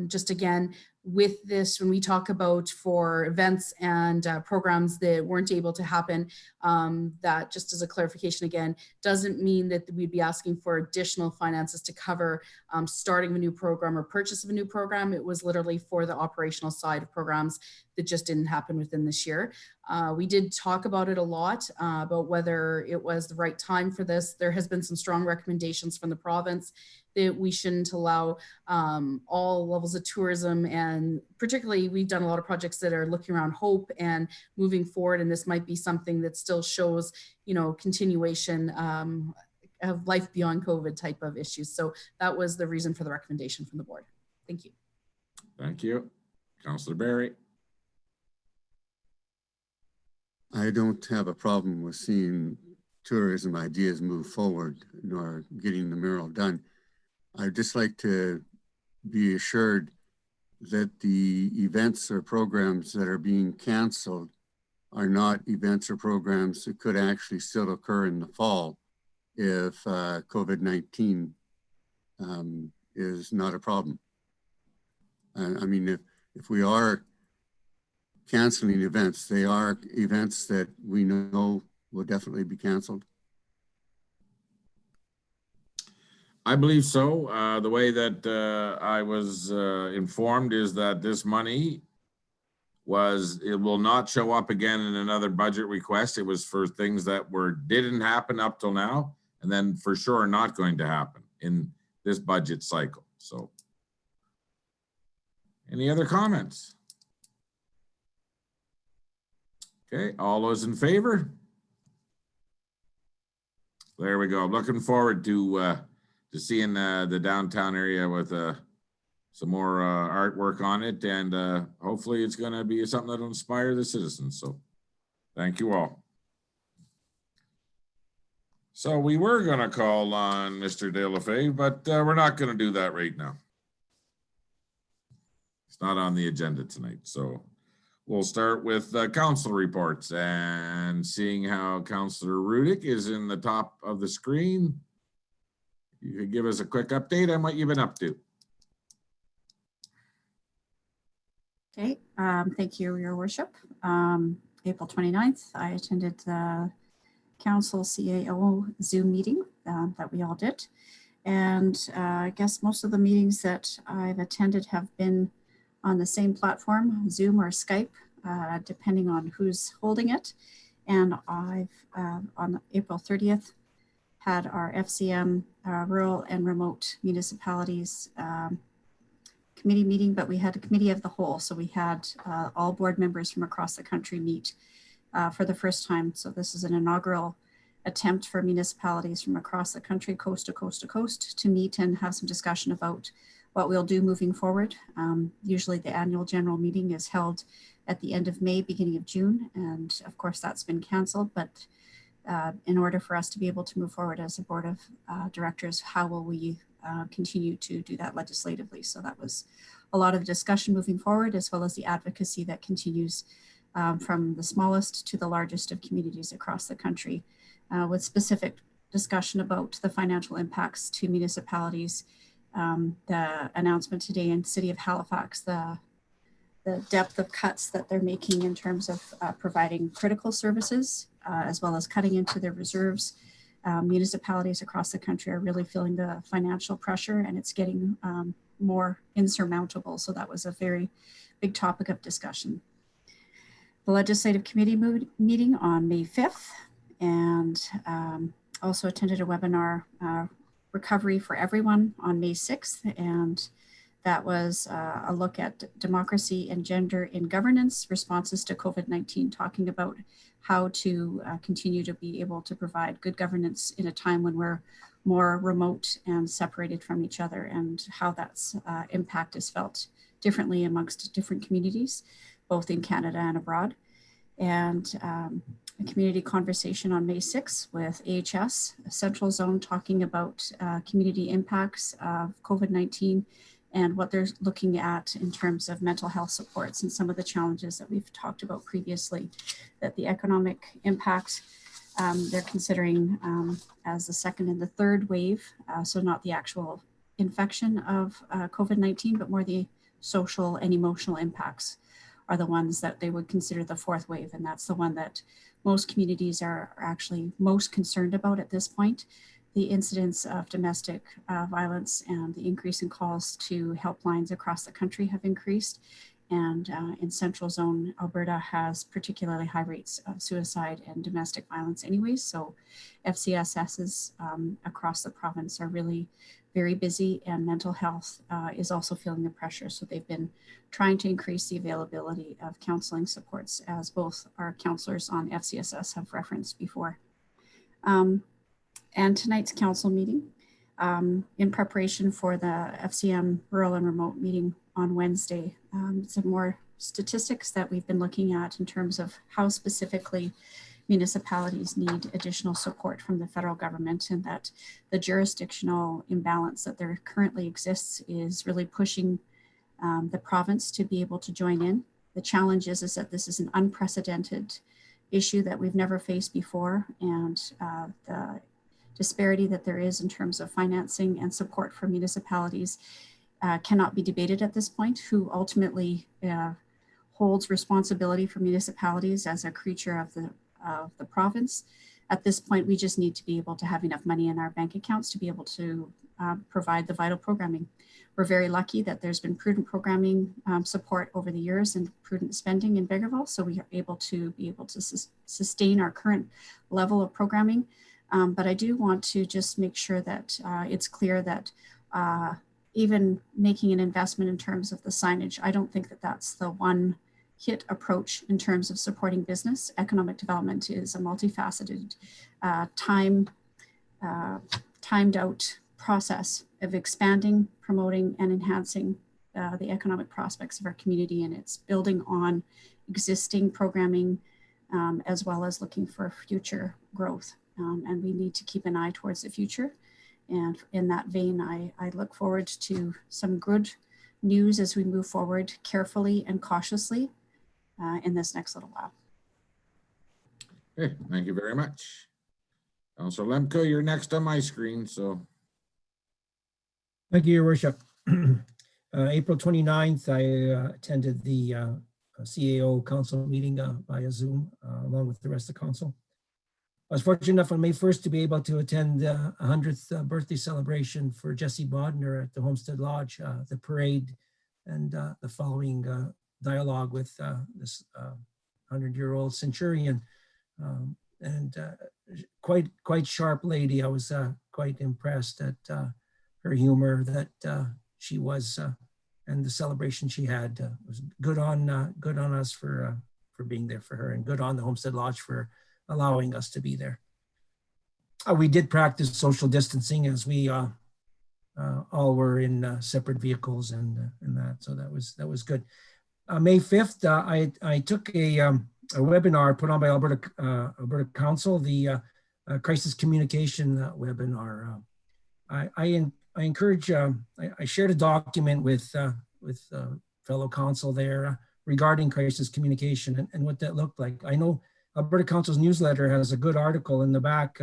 just again, with this, when we talk about for events and programs that weren't able to happen, that just as a clarification again, doesn't mean that we'd be asking for additional finances to cover starting a new program or purchase of a new program. It was literally for the operational side of programs that just didn't happen within this year. We did talk about it a lot, about whether it was the right time for this. There has been some strong recommendations from the province that we shouldn't allow all levels of tourism, and particularly we've done a lot of projects that are looking around hope and moving forward, and this might be something that still shows, you know, continuation of life beyond COVID type of issues. So that was the reason for the recommendation from the board. Thank you. Thank you. Councillor Barry. I don't have a problem with seeing tourism ideas move forward, nor getting the mural done. I'd just like to be assured that the events or programs that are being canceled are not events or programs that could actually still occur in the fall if COVID-19 is not a problem. I mean, if we are canceling events, they are events that we know will definitely be canceled. I believe so. The way that I was informed is that this money it will not show up again in another budget request. It was for things that didn't happen up till now, and then for sure not going to happen in this budget cycle. So, any other comments? Okay, all those in favor? There we go. Looking forward to seeing the downtown area with some more artwork on it, and hopefully it's going to be something that will inspire the citizens. So thank you all. So we were going to call on Mr. De La Fay, but we're not going to do that right now. It's not on the agenda tonight. So we'll start with council reports, and seeing how Councillor Rudick is in the top of the screen. You could give us a quick update on what you've been up to. Okay, thank you, Your Worship. April 29th, I attended the Council CAO Zoom meeting that we all did. And I guess most of the meetings that I've attended have been on the same platform, Zoom or Skype, depending on who's holding it. And I've, on April 30th, had our FCM Rural and Remote Municipalities committee meeting, but we had a committee of the whole. So we had all board members from across the country meet for the first time. So this is an inaugural attempt for municipalities from across the country, coast to coast to coast, to meet and have some discussion about what we'll do moving forward. Usually the annual general meeting is held at the end of May, beginning of June. And of course that's been canceled, but in order for us to be able to move forward as a board of directors, how will we continue to do that legislatively? So that was a lot of discussion moving forward, as well as the advocacy that continues from the smallest to the largest of communities across the country, with specific discussion about the financial impacts to municipalities. The announcement today in the city of Halifax, the depth of cuts that they're making in terms of providing critical services, as well as cutting into their reserves. Municipalities across the country are really feeling the financial pressure, and it's getting more insurmountable. So that was a very big topic of discussion. The Legislative Committee meeting on May 5th, and also attended a webinar, Recovery for Everyone, on May 6th. And that was a look at democracy and gender in governance, responses to COVID-19, talking about how to continue to be able to provide good governance in a time when we're more remote and separated from each other, and how that's impact is felt differently amongst different communities, both in Canada and abroad. And a community conversation on May 6th with AHS, a Central Zone, talking about community impacts of COVID-19 and what they're looking at in terms of mental health supports and some of the challenges that we've talked about previously, that the economic impact they're considering as the second and the third wave. So not the actual infection of COVID-19, but more the social and emotional impacts are the ones that they would consider the fourth wave. And that's the one that most communities are actually most concerned about at this point. The incidence of domestic violence and the increase in calls to helplines across the country have increased. And in Central Zone, Alberta has particularly high rates of suicide and domestic violence anyways. So FCSSs across the province are really very busy, and mental health is also feeling the pressure. So they've been trying to increase the availability of counseling supports, as both our counselors on FCSS have referenced before. And tonight's council meeting, in preparation for the FCM rural and remote meeting on Wednesday, some more statistics that we've been looking at in terms of how specifically municipalities need additional support from the federal government, and that the jurisdictional imbalance that there currently exists is really pushing the province to be able to join in. The challenge is that this is an unprecedented issue that we've never faced before, and the disparity that there is in terms of financing and support for municipalities cannot be debated at this point. Who ultimately holds responsibility for municipalities as a creature of the province? At this point, we just need to be able to have enough money in our bank accounts to be able to provide the vital programming. We're very lucky that there's been prudent programming support over the years and prudent spending in Vegreville, so we are able to sustain our current level of programming. But I do want to just make sure that it's clear that even making an investment in terms of the signage, I don't think that that's the one hit approach in terms of supporting business. Economic development is a multifaceted, timed out process of expanding, promoting, and enhancing the economic prospects of our community, and it's building on existing programming as well as looking for future growth. And we need to keep an eye towards the future. And in that vein, I look forward to some good news as we move forward carefully and cautiously in this next little while. Okay, thank you very much. Councilor Lemke, you're next on my screen, so. Thank you, Your Worship. April 29th, I attended the CAO council meeting via Zoom along with the rest of the council. I was fortunate enough on May 1st to be able to attend the 100th birthday celebration for Jesse Bodner at the Homestead Lodge, the parade, and the following dialogue with this 100-year-old centurion. And quite sharp lady. I was quite impressed at her humor that she was, and the celebration she had. Was good on us for being there for her, and good on the Homestead Lodge for allowing us to be there. We did practice social distancing as we all were in separate vehicles and that, so that was good. May 5th, I took a webinar put on by Alberta Council, the crisis communication webinar. I encourage. I shared a document with fellow council there regarding crisis communication and what that looked like. I know Alberta Council's newsletter has a good article in the back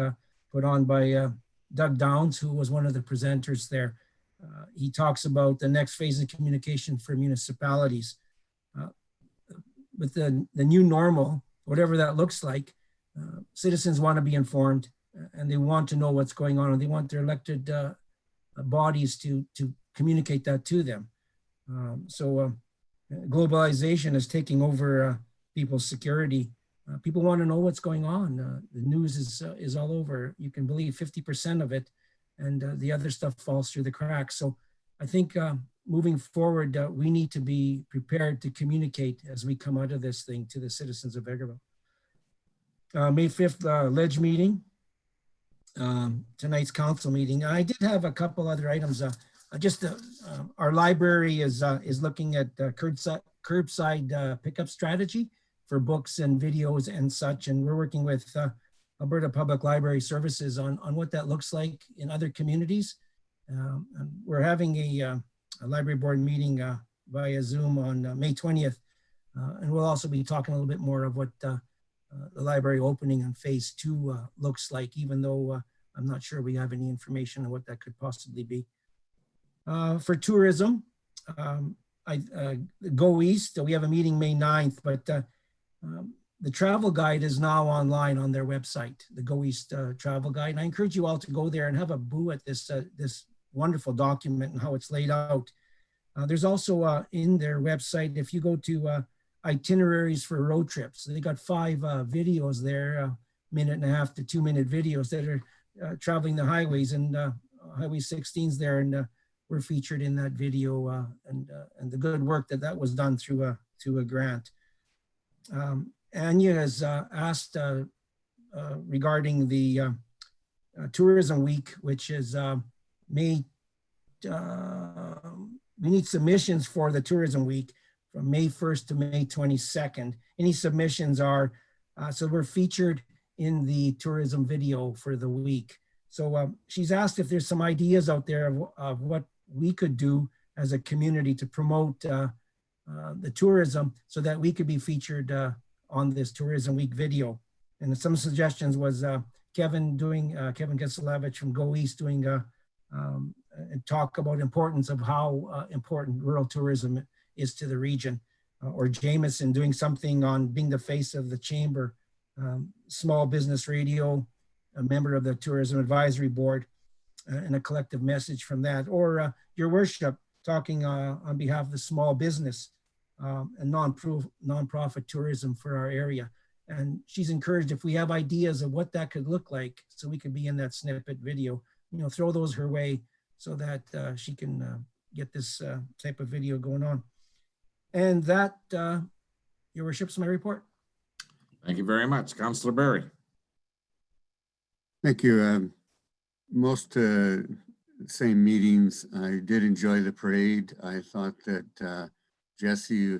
put on by Doug Downs, who was one of the presenters there. He talks about the next phase of communication for municipalities. With the new normal, whatever that looks like, citizens want to be informed and they want to know what's going on, and they want their elected bodies to communicate that to them. So globalization is taking over people's security. People want to know what's going on. The news is all over. You can believe 50% of it, and the other stuff falls through the cracks. So I think moving forward, we need to be prepared to communicate as we come out of this thing to the citizens of Vegreville. May 5th, Ledge meeting. Tonight's council meeting. I did have a couple other items. Our library is looking at curbside pickup strategy for books and videos and such, and we're working with Alberta Public Library Services on what that looks like in other communities. And we're having a library board meeting via Zoom on May 20th, and we'll also be talking a little bit more of what the library opening on phase 2 looks like, even though I'm not sure we have any information on what that could possibly be. For tourism, Go East, we have a meeting May 9th, but the travel guide is now online on their website, the Go East travel guide. And I encourage you all to go there and have a boo at this wonderful document and how it's laid out. There's also in their website, if you go to itineraries for road trips, they got 5 videos there, 1.5 to 2 minute videos that are traveling the highways, and Highway 16's there, and we're featured in that video, and the good work that was done through a grant. Anya has asked regarding the Tourism Week, which is May. We need submissions for the Tourism Week from May 1st to May 22nd. Any submissions are, so we're featured in the tourism video for the week. So she's asked if there's some ideas out there of what we could do as a community to promote the tourism so that we could be featured on this Tourism Week video. And some suggestions was Kevin Keselevich from Go East doing and talk about importance of how important rural tourism is to the region, or Jameson doing something on being the face of the chamber, small business radio, a member of the Tourism Advisory Board, and a collective message from that, or your worship talking on behalf of the small business and non-profit tourism for our area. And she's encouraged if we have ideas of what that could look like, so we could be in that snippet video, throw those her way so that she can get this type of video going on. And that, your worship's my report. Thank you very much. Councillor Berry. Thank you. Most same meetings. I did enjoy the parade. I thought that Jessie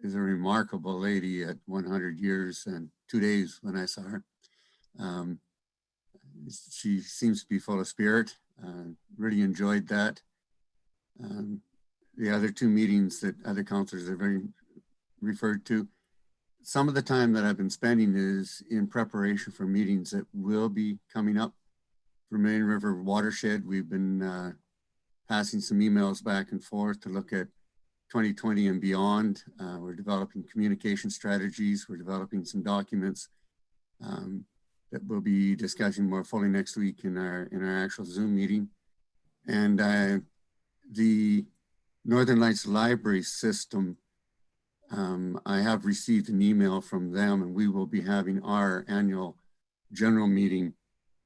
is a remarkable lady at 100 years and 2 days when I saw her. She seems to be full of spirit. Really enjoyed that. The other 2 meetings that other councillors have referred to, some of the time that I've been spending is in preparation for meetings that will be coming up. For Main River Watershed, we've been passing some emails back and forth to look at 2020 and beyond. We're developing communication strategies. We're developing some documents that we'll be discussing more fully next week in our actual Zoom meeting. And the Northern Lights Library System, I have received an email from them, and we will be having our annual general meeting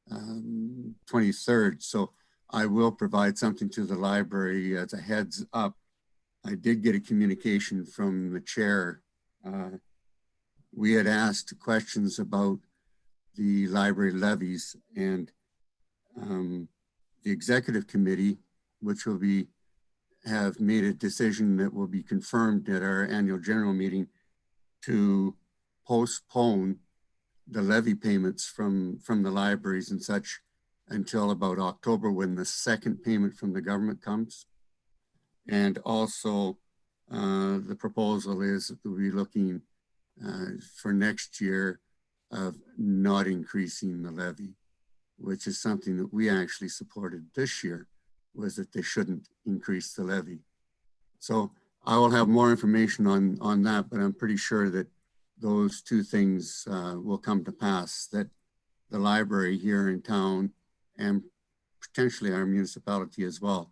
23rd. So I will provide something to the library as a heads up. I did get a communication from the chair. We had asked questions about the library levies, and the executive committee, which will have made a decision that will be confirmed at our annual general meeting to postpone the levy payments from the libraries and such until about October, when the second payment from the government comes. And also the proposal is that we'll be looking for next year of not increasing the levy, which is something that we actually supported this year, was that they shouldn't increase the levy. So I will have more information on that, but I'm pretty sure that those 2 things will come to pass, that the library here in town and potentially our municipality as well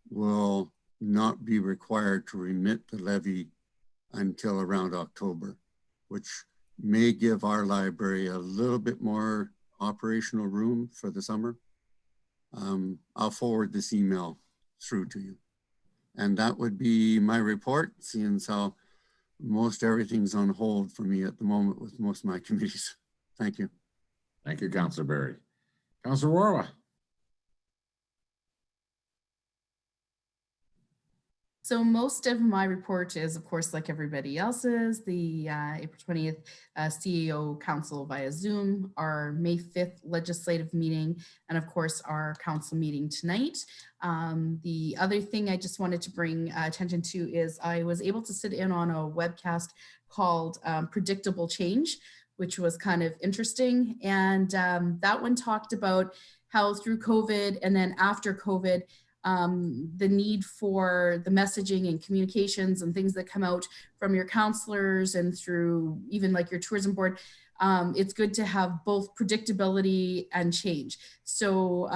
will not be required to remit the levy until around October, which may give our library a little bit more operational room for the summer. I'll forward this email through to you. And that would be my report, seeing as how most everything's on hold for me at the moment with most of my committees. Thank you. Thank you, Councillor Berry. Councillor Warwa. So most of my report is, of course, like everybody else's, the April 20th CEO Council via Zoom, our May 5th legislative meeting, and of course, our council meeting tonight. The other thing I just wanted to bring attention to is I was able to sit in on a webcast called Predictable Change, which was kind of interesting. And that one talked about how through COVID and then after COVID, the need for the messaging and communications and things that come out from your counselors and through even like your tourism board, it's good to have both predictability and change. So,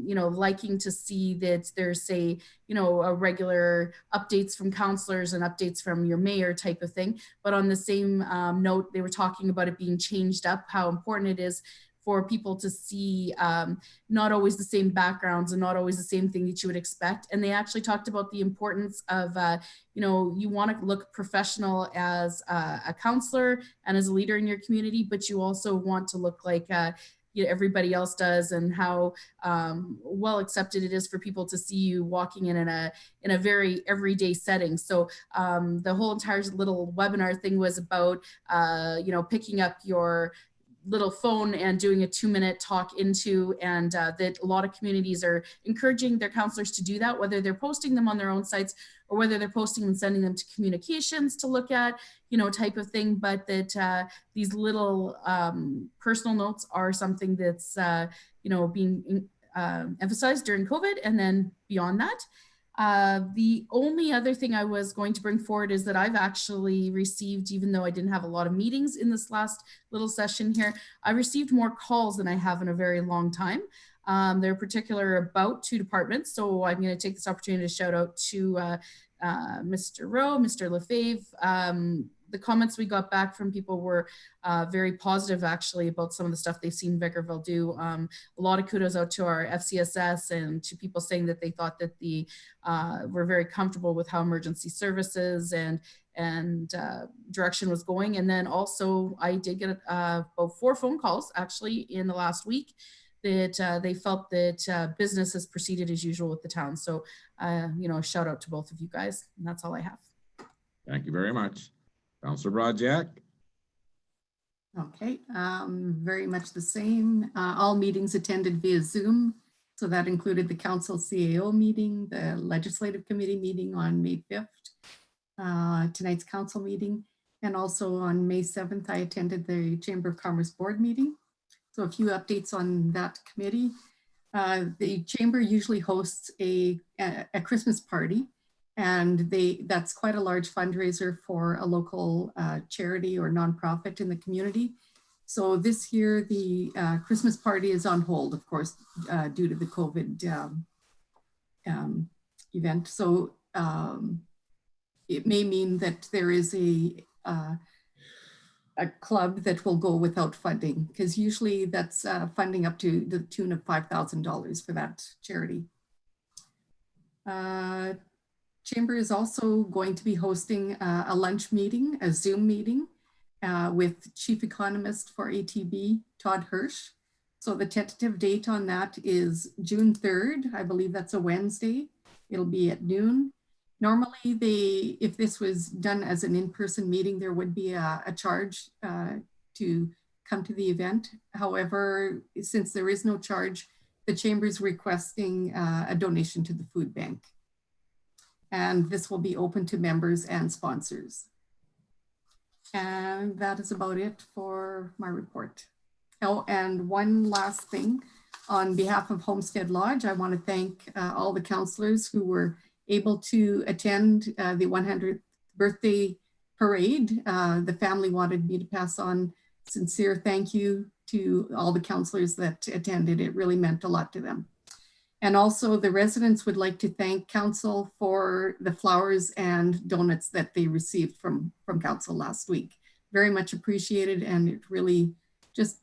you know, liking to see that there's, say, you know, a regular updates from counselors and updates from your mayor type of thing. But on the same note, they were talking about it being changed up, how important it is for people to see not always the same backgrounds and not always the same thing that you would expect. And they actually talked about the importance of, you know, you want to look professional as a counselor and as a leader in your community, but you also want to look like you know, everybody else does, and how well accepted it is for people to see you walking in a very everyday setting. So the whole entire little webinar thing was about, you know, picking up your little phone and doing a 2-minute talk into, and that a lot of communities are encouraging their counselors to do that, whether they're posting them on their own sites or whether they're posting and sending them to communications to look at, you know, type of thing. But that these little personal notes are something that's, you know, being emphasized during COVID and then beyond that. The only other thing I was going to bring forward is that I've actually received, even though I didn't have a lot of meetings in this last little session here, I received more calls than I have in a very long time. They're particular about 2 departments. So I'm going to take this opportunity to shout out to Mr. Rowe, Mr. Lepage. The comments we got back from people were very positive, actually, about some of the stuff they've seen Vegreville do. A lot of kudos out to our FCSS and to people saying that they thought that the were very comfortable with how emergency services and direction was going. And then also I did get about 4 phone calls actually in the last week that they felt that business has proceeded as usual with the town. So, you know, a shout out to both of you guys. And that's all I have. Thank you very much. Councillor Broadjack. Okay, very much the same. All meetings attended via Zoom. So that included the council CAO meeting, the legislative committee meeting on May 5th, tonight's council meeting, and also on May 7th, I attended the Chamber of Commerce board meeting. So a few updates on that committee. The chamber usually hosts a Christmas party, and that's quite a large fundraiser for a local charity or nonprofit in the community. So this year, the Christmas party is on hold, of course, due to the COVID event. So it may mean that there is a club that will go without funding, because usually that's funding up to the tune of $5,000 for that charity. Chamber is also going to be hosting a lunch meeting, a Zoom meeting with Chief Economist for ATB, Todd Hirsch. So the tentative date on that is June 3rd. I believe that's a Wednesday. It'll be at noon. Normally, if this was done as an in-person meeting, there would be a charge to come to the event. However, since there is no charge, the chamber is requesting a donation to the food bank. And this will be open to members and sponsors. And that is about it for my report. Oh, and one last thing. On behalf of Homestead Lodge, I want to thank all the councillors who were able to attend the 100th birthday parade. The family wanted me to pass on sincere thank you to all the councillors that attended. It really meant a lot to them. And also the residents would like to thank council for the flowers and donuts that they received from council last week. Very much appreciated, and it really just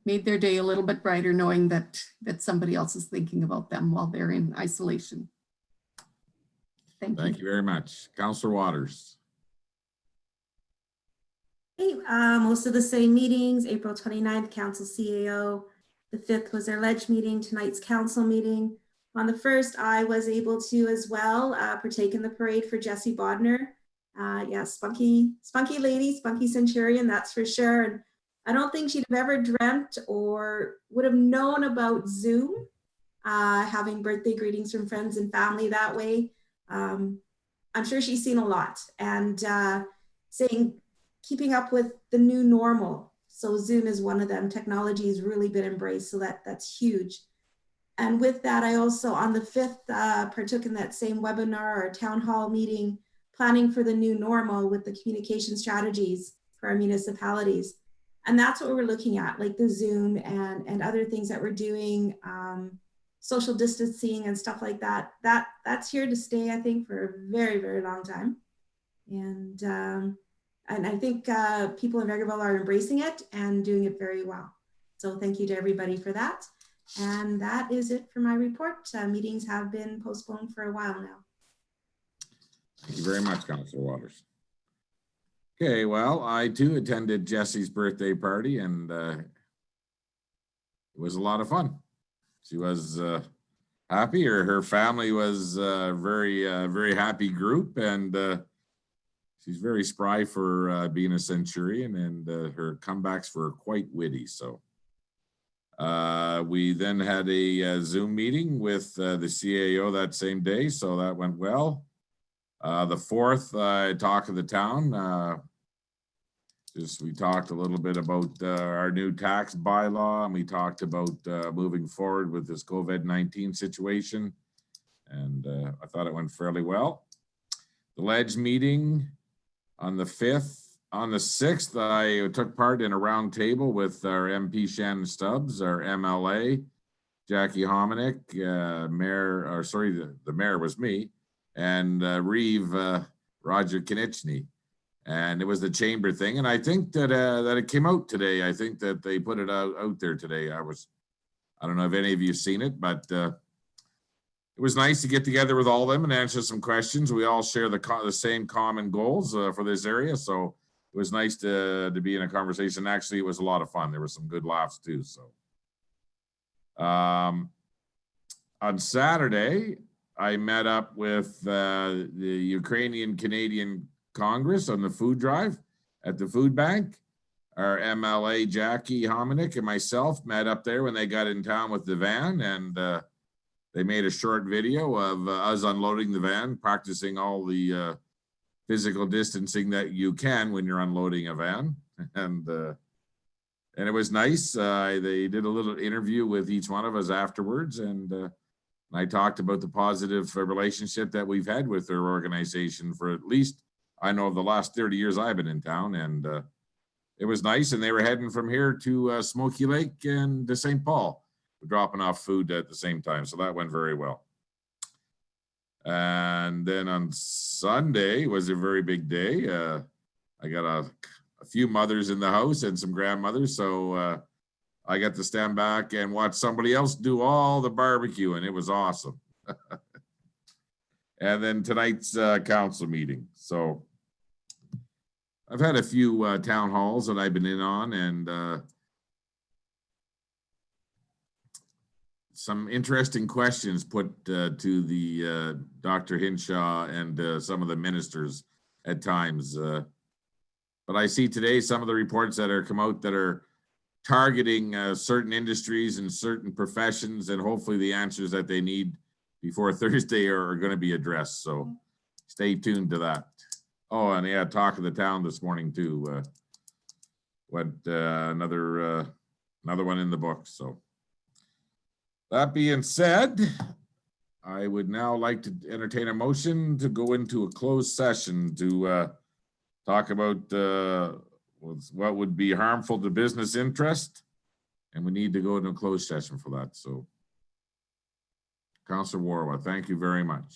made their day a little bit brighter knowing that somebody else is thinking about them while they're in isolation. Thank you very much. Councillor Waters. Hey, most of the same meetings, April 29th, council CAO. The 5th was our ledge meeting, tonight's council meeting. On the 1st, I was able to as well partake in the parade for Jessie Bodner. Yeah, spunky lady, spunky centurion, that's for sure. And I don't think she'd have ever dreamt or would have known about Zoom, having birthday greetings from friends and family that way. I'm sure she's seen a lot, and keeping up with the new normal. So Zoom is one of them. Technology has really been embraced, so that's huge. And with that, I also on the 5th partook in that same webinar or town hall meeting, planning for the new normal with the communication strategies for our municipalities. And that's what we're looking at, like the Zoom and other things that we're doing, social distancing and stuff like that. That's here to stay, I think, for a very, very long time. And I think people in Vegreville are embracing it and doing it very well. So thank you to everybody for that. And that is it for my report. Meetings have been postponed for a while now. Thank you very much, Councillor Waters. Okay, well, I too attended Jessie's birthday party, and it was a lot of fun. She was happy. Her family was very happy group, and she's very spry for being a Centurion, and her comebacks were quite witty. So we then had a Zoom meeting with the CAO that same day, so that went well. The 4th, talk of the town. We talked a little bit about our new tax bylaw, and we talked about moving forward with this COVID-19 situation. And I thought it went fairly well. The Ledge meeting on the 5th. On the 6th, I took part in a round table with our MP Shannon Stubbs, our MLA, Jackie Hominick, the mayor was me, and Reeve Roger Konieczny. And it was the chamber thing. And I think that it came out today. I think that they put it out there today. I don't know if any of you have seen it, but it was nice to get together with all of them and answer some questions. We all share the same common goals for this area. So it was nice to be in a conversation. Actually, it was a lot of fun. There were some good laughs too. So on Saturday, I met up with the Ukrainian Canadian Congress on the food drive at the food bank. Our MLA Jackie Hominick and myself met up there when they got in town with the van, and they made a short video of us unloading the van, practicing all the physical distancing that you can when you're unloading a van. And it was nice. They did a little interview with each one of us afterwards, and I talked about the positive relationship that we've had with their organization for at least, I know, of the last 30 years I've been in town. And it was nice. And they were heading from here to Smoky Lake and to St. Paul, dropping off food at the same time. So that went very well. And then on Sunday was a very big day. I got a few mothers in the house and some grandmothers. So I got to stand back and watch somebody else do all the barbecue, and it was awesome. And then tonight's council meeting. So I've had a few town halls that I've been in on, and some interesting questions put to the Dr. Hinshaw and some of the ministers at times. But I see today some of the reports that are come out that are targeting certain industries and certain professions, and hopefully the answers that they need before Thursday are going to be addressed. So stay tuned to that. Oh, and yeah, talk of the town this morning too. Another one in the book. So that being said, I would now like to entertain a motion to go into a closed session to talk about what would be harmful to business interest, and we need to go into a closed session for that. So, Councillor Warwa, thank you very much.